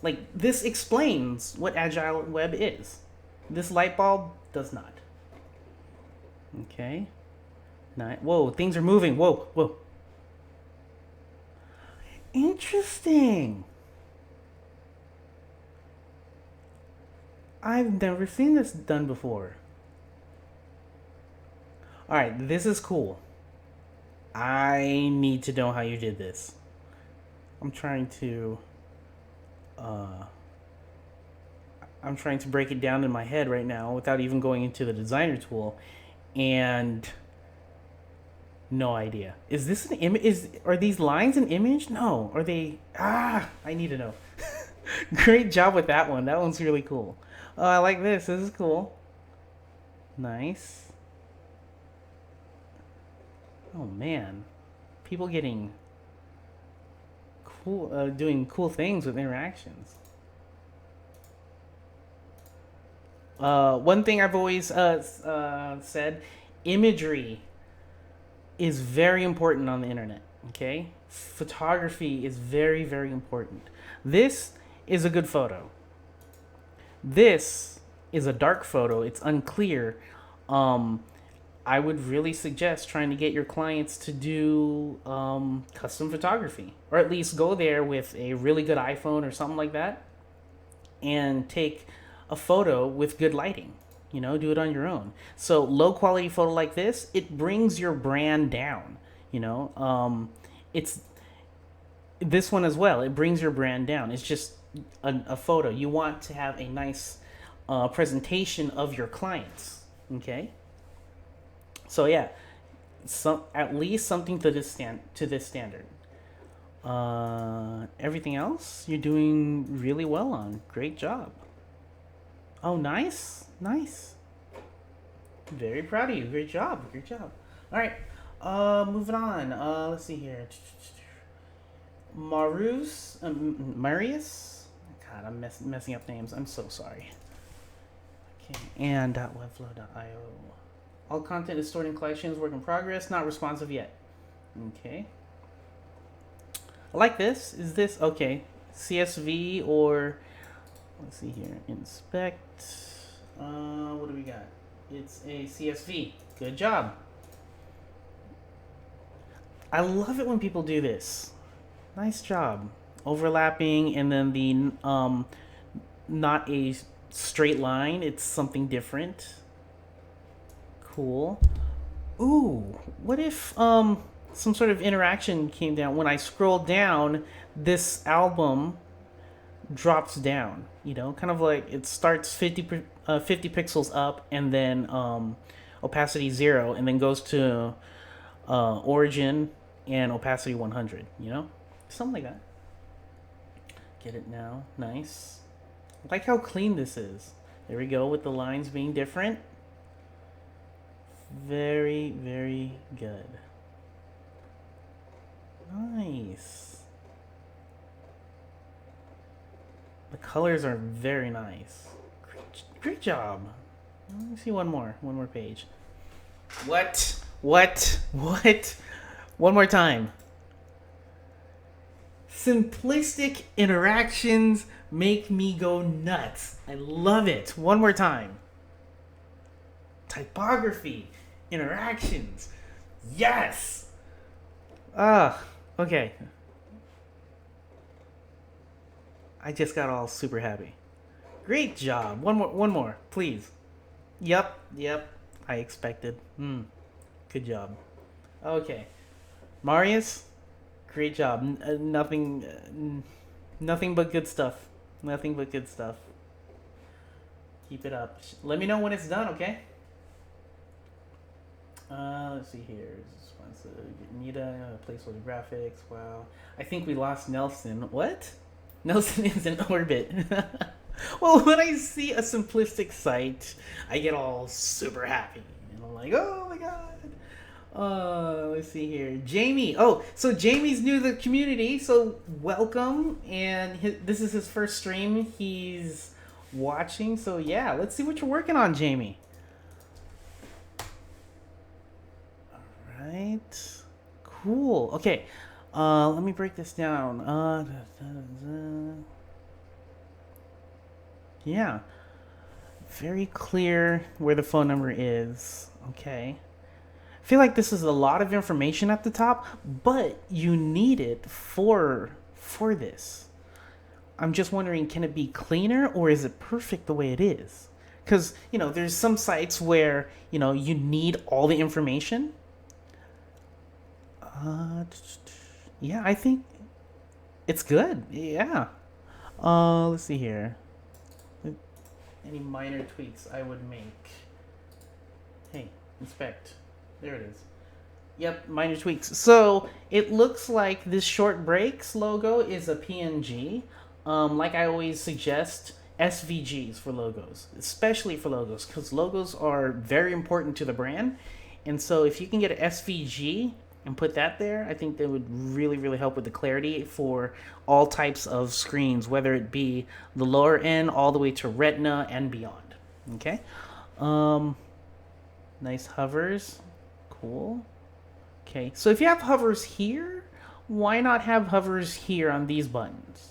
Like, this explains what Agile Web is. This light bulb does not. Okay. Whoa, things are moving. Whoa. Interesting. I've never seen this done before. Alright, this is cool. I need to know how you did this. I'm trying to break it down in my head right now without even going into the designer tool, and no idea. Is this an image? Are these lines an image? No. Are they? I need to know. Great job with that one. That one's really cool. Oh, I like this. This is cool. Nice. Oh man, people getting doing cool things with interactions. One thing I've always said, imagery is very important on the internet. Okay, photography is very, very important. This is a good photo. This is a dark photo. It's unclear. I would really suggest trying to get your clients to do custom photography, or at least go there with a really good iPhone or something like that, and take a photo with good lighting. Do it on your own. So low quality photo like this, it brings your brand down. It's this one as well. It brings your brand down. It's just a photo. You want to have a nice presentation of your clients. Okay. So yeah, at least something to this standard. Everything else you're doing really well on. Great job. Oh, nice. Very proud of you. Great job. All right. Moving on. Let's see here. Marius. God, I'm messing up names. I'm so sorry. Okay. And .webflow.io. All content is stored in collections. Work in progress. Not responsive yet. Okay. I like this. Is this okay? CSV or let's see here. Inspect. What do we got? It's a CSV. Good job. I love it when people do this. Nice job. Overlapping and then the not a straight line. It's something different. Cool. Ooh, what if some sort of interaction came down when I scroll down? This album drops down. Kind of like it starts 50 pixels up and then opacity 0 and then goes to origin and opacity 100. Something like that. Get it now. Nice. I like how clean this is. There we go with the lines being different. Very, very good. Nice. The colors are very nice. Great job. Let me see one more page. What? One more time. Simplistic interactions make me go nuts. I love it. One more time. Typography, interactions. Yes. Okay. I just got all super happy. Great job. One more, please. Yep. I expected. Good job. Okay. Marius, great job. Nothing but good stuff. Keep it up. Let me know when it's done, okay? Let's see here. Nita, placeholder graphics. Wow. I think we lost Nelson. What? Nelson is in orbit. Well, when I see a simplistic site, I get all super happy. And I'm like, oh my god. Let's see here. Jamie. Oh, so Jamie's new to the community, so welcome. And this is his first stream he's watching. So yeah, let's see what you're working on, Jamie. Alright. Cool. Okay. Let me break this down. Yeah. Very clear where the phone number is. Okay. I feel like this is a lot of information at the top, but you need it for this. I'm just wondering, can it be cleaner or is it perfect the way it is? Because, there's some sites where, you need all the information. Yeah, I think it's good. Yeah. Let's see here. Any minor tweaks I would make. Hey, inspect. There it is. Yep, minor tweaks. So it looks like this short breaks logo is a PNG. Like I always suggest, SVGs for logos, especially for logos, because logos are very important to the brand. And so if you can get an SVG and put that there, I think that would really, really help with the clarity for all types of screens, whether it be the lower end all the way to Retina and beyond. Okay. Um, nice hovers. Cool. Okay. So if you have hovers here, why not have hovers here on these buttons?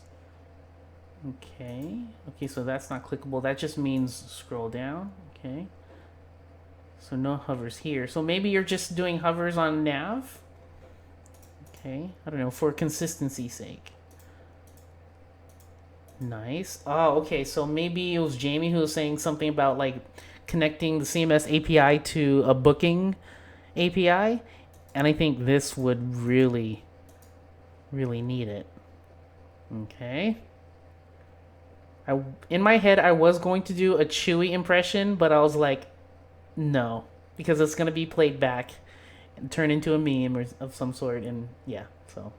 Okay. Okay, so that's not clickable. That just means scroll down. Okay. So no hovers here. So maybe you're just doing hovers on nav? Okay, I don't know, for consistency's sake. Nice. Oh, okay, so maybe it was Jamie who was saying something about like connecting the CMS API to a booking API, and I think this would really, really need it. Okay. In my head, I was going to do a Chewy impression, but I was like, no, because it's gonna be played back and turn into a meme or of some sort, and yeah, so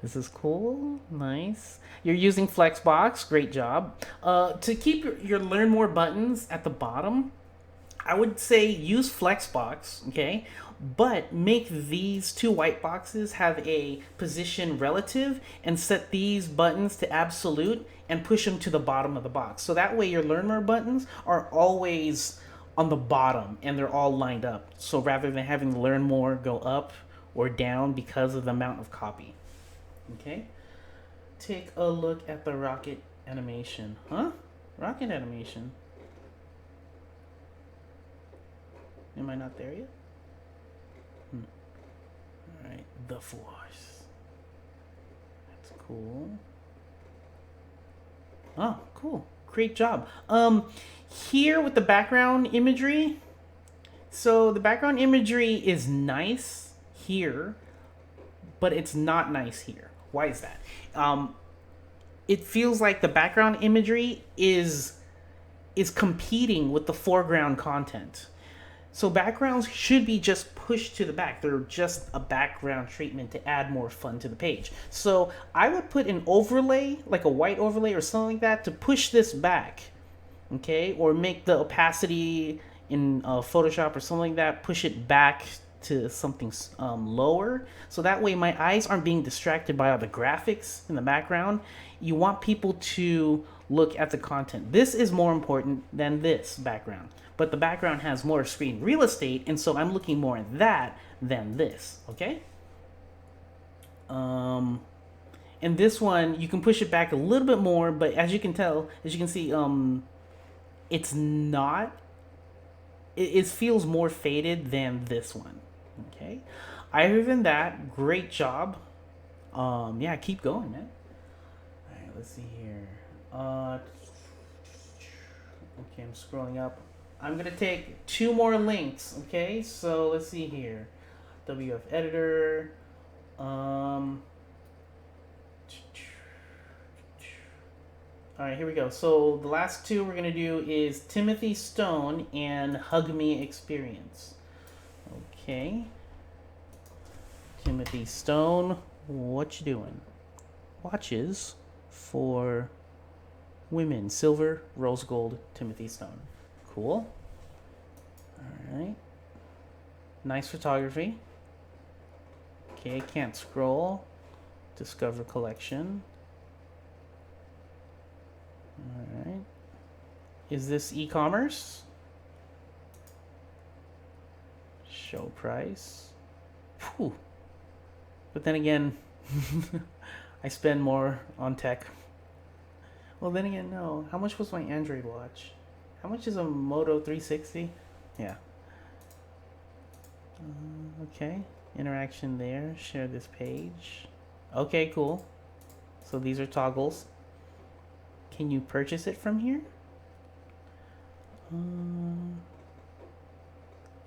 this is cool. Nice. You're using Flexbox. Great job. To keep your Learn More buttons at the bottom, I would say use Flexbox, okay? But make these two white boxes have a position relative and set these buttons to absolute and push them to the bottom of the box. So that way your Learn More buttons are always on the bottom and they're all lined up. So rather than having Learn More go up or down because of the amount of copy. Okay? Take a look at the rocket animation. Huh? Rocket animation? Am I not there yet? Alright, the Force. That's cool. Oh, cool. Great job. Here with the background imagery, so the background imagery is nice here, but it's not nice here. Why is that? It feels like the background imagery is competing with the foreground content. So backgrounds should be just pushed to the back. They're just a background treatment to add more fun to the page. So I would put an overlay, like a white overlay or something like that, to push this back, okay? Or make the opacity in Photoshop or something like that, push it back to something lower. So that way my eyes aren't being distracted by all the graphics in the background. You want people to look at the content. This is more important than this background. But the background has more screen real estate, and so I'm looking more at that than this, okay? And this one, you can push it back a little bit more, but as you can tell, as you can see, it's not, it feels more faded than this one, okay? Other than that, great job. Yeah, keep going, man. All right, let's see here. Okay, I'm scrolling up. I'm gonna take 2 more links, okay? So let's see here. WF editor. Alright, here we go. So the last 2 we're gonna do is Timothy Stone and Hug Me Experience. Okay. Timothy Stone, what you doing? Watches for women, silver, rose gold, Timothy Stone. Cool. Alright. Nice photography. Okay, can't scroll. Discover collection. Alright. Is this e-commerce? Show price. Whew. But then again, I spend more on tech. Well, then again, no. How much was my Android watch? How much is a Moto 360? Yeah. Okay. Interaction there. Share this page. Okay, cool. So these are toggles. Can you purchase it from here?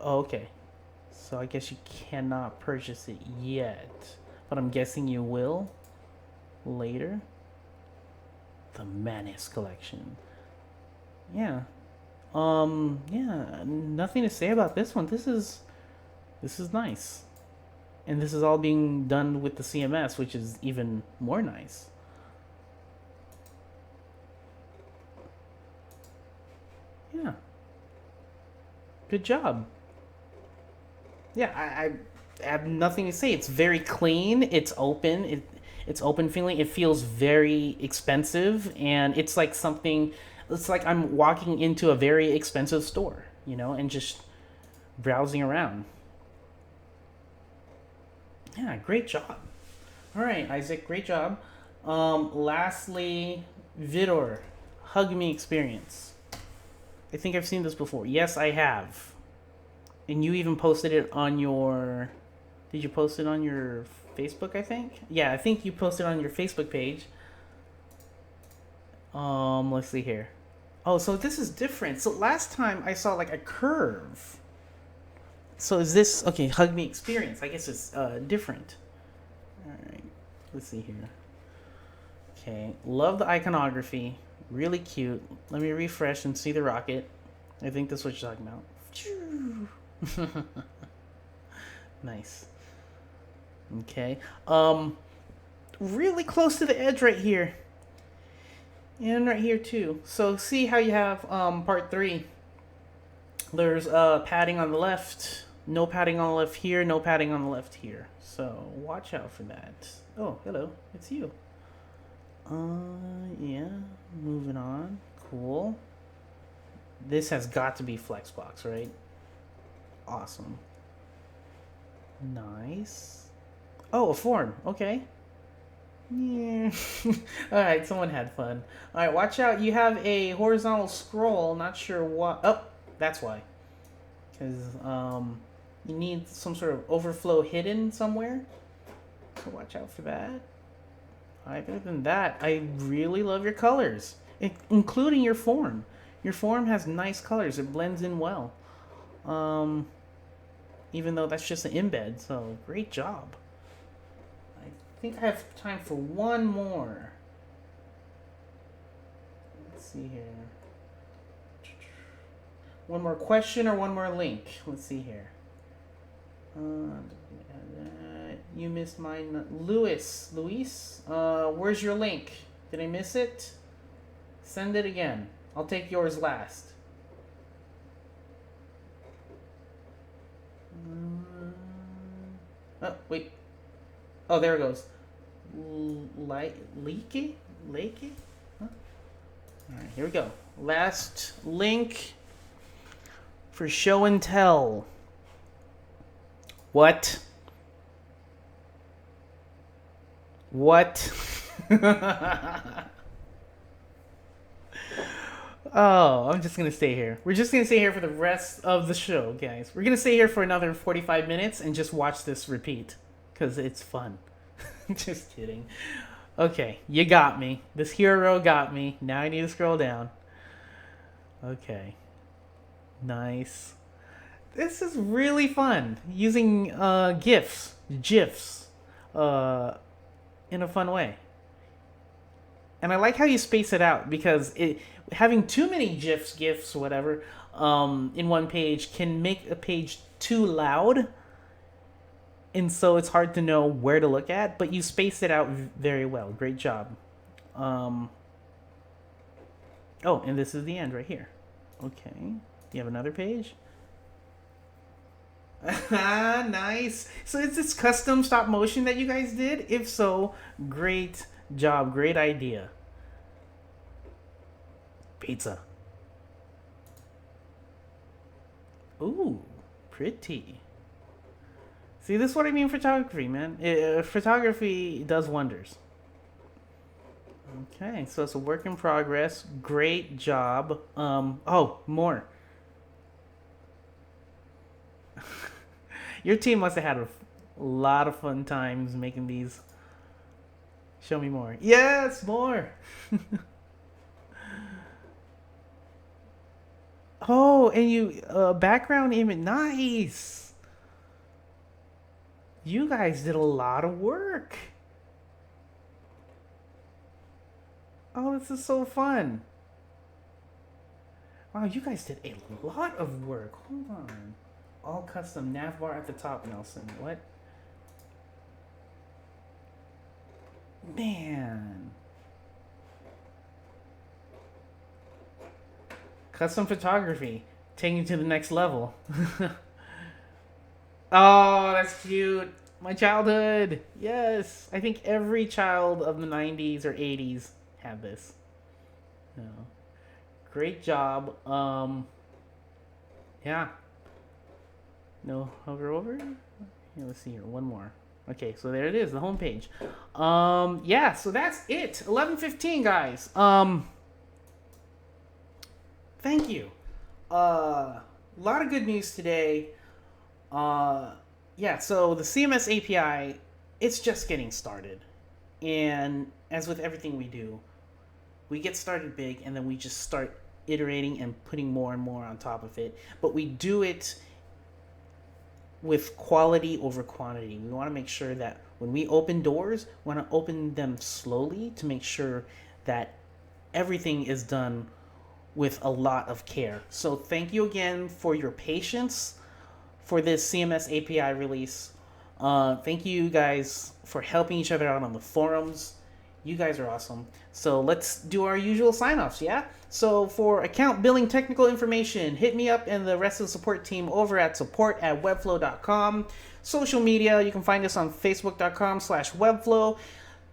Oh, okay. So I guess you cannot purchase it yet. But I'm guessing you will later. The Manis collection. Yeah. Yeah, nothing to say about this one. This is nice. And this is all being done with the CMS, which is even more nice. Yeah. Good job. Yeah, I have nothing to say. It's very clean. It's open. It's open feeling. It feels very expensive, and it's like something. It's like I'm walking into a very expensive store, and just browsing around. Yeah, great job. All right, Isaac, great job. Lastly, Vidor, hug me experience. I think I've seen this before. Yes, I have. And you even posted it on your. Did you post it on your Facebook? I think. Yeah, I think you posted on your Facebook page. Let's see here. Oh, so this is different. So last time I saw like a curve. So is this okay? Hug me experience. I guess it's different. All right. Let's see here. Okay. Love the iconography. Really cute. Let me refresh and see the rocket. I think that's what you're talking about. Nice. Okay. Really close to the edge right here. And right here too. So see how you have part 3. There's padding on the left, no padding on the left here, no padding on the left here. So watch out for that. Oh, hello. It's you. Yeah. Moving on. Cool. This has got to be Flexbox, right? Awesome. Nice. Oh, a form. Okay. Yeah. All right, someone had fun. All right, watch out. You have a horizontal scroll. Not sure what. Oh, that's why. Because you need some sort of overflow hidden somewhere. So watch out for that. Other than that, I really love your colors, including your form. Your form has nice colors. It blends in well. Even though that's just an embed. So great job. I think I have time for one more. Let's see here. One more question or one more link? Let's see here. You missed mine. Luis, where's your link? Did I miss it? Send it again. I'll take yours last. Oh, wait. Oh, there it goes. Leaky? Huh? Alright, here we go. Last link for show and tell. What? Oh, I'm just gonna stay here. We're just gonna stay here for the rest of the show, guys. We're gonna stay here for another 45 minutes and just watch this repeat. Because it's fun. Just kidding. Okay, you got me. This hero got me. Now I need to scroll down. Okay. Nice. This is really fun. Using GIFs, in a fun way. And I like how you space it out because having too many GIFs, whatever, in one page can make a page too loud. And so it's hard to know where to look at, but you space it out very well. Great job. Oh, and this is the end right here. Okay. You have another page? Nice. So is this custom stop motion that you guys did? If so, great job. Great idea. Pizza. Ooh, pretty. See, this is what I mean photography, man. Photography does wonders. Okay, so it's a work in progress. Great job. Oh, more. Your team must have had a lot of fun times making these. Show me more. Yes, more. Oh, and you background image. Nice. You guys did a lot of work. Oh, this is so fun. Wow, you guys did a lot of work. Hold on. All custom navbar at the top, Nelson. What? Man. Custom photography. Taking it to the next level. Oh, that's cute. My childhood. Yes. I think every child of the 90s or 80s had this. No. Great job. Yeah. No, hover over. Here, let's see here. One more. Okay, so there it is, the homepage. Yeah, so that's it. 11:15, guys. Thank you. A lot of good news today. Yeah, so the CMS API, it's just getting started. And as with everything we do, we get started big and then we just start iterating and putting more and more on top of it. But we do it with quality over quantity. We want to make sure that when we open doors, we want to open them slowly to make sure that everything is done with a lot of care. So thank you again for your patience for this CMS API release. Thank you guys for helping each other out on the forums. You guys are awesome. So let's do our usual sign-offs, yeah? So for account billing technical information, hit me up and the rest of the support team over at support@webflow.com. Social media, you can find us on facebook.com/webflow.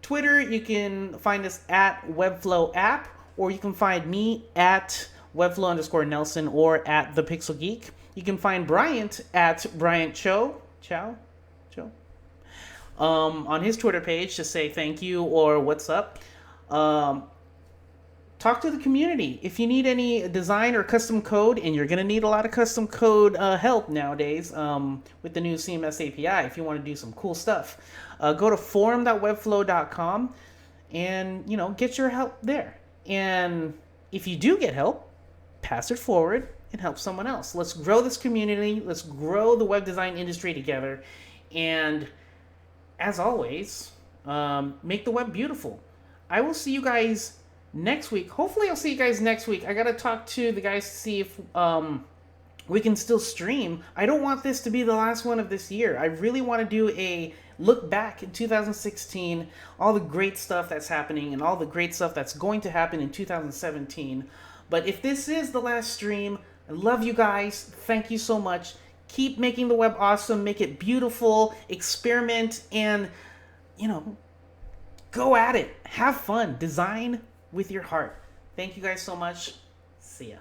Twitter, you can find us at Webflow app, or you can find me at Webflow_Nelson or at The Pixel Geek. You can find Bryant at Bryant Chou. On his Twitter page to say thank you or what's up. Talk to the community. If you need any design or custom code, and you're going to need a lot of custom code help nowadays with the new CMS API, if you want to do some cool stuff, go to forum.webflow.com and, get your help there. And if you do get help, pass it forward and help someone else. Let's grow this community. Let's grow the web design industry together. And as always, make the web beautiful. I will see you guys next week. Hopefully I'll see you guys next week. I got to talk to the guys to see if we can still stream. I don't want this to be the last one of this year. I really want to do a look back in 2016, all the great stuff that's happening and all the great stuff that's going to happen in 2017. But if this is the last stream, I love you guys. Thank you so much. Keep making the web awesome. Make it beautiful. Experiment and, go at it. Have fun. Design with your heart. Thank you guys so much. See ya.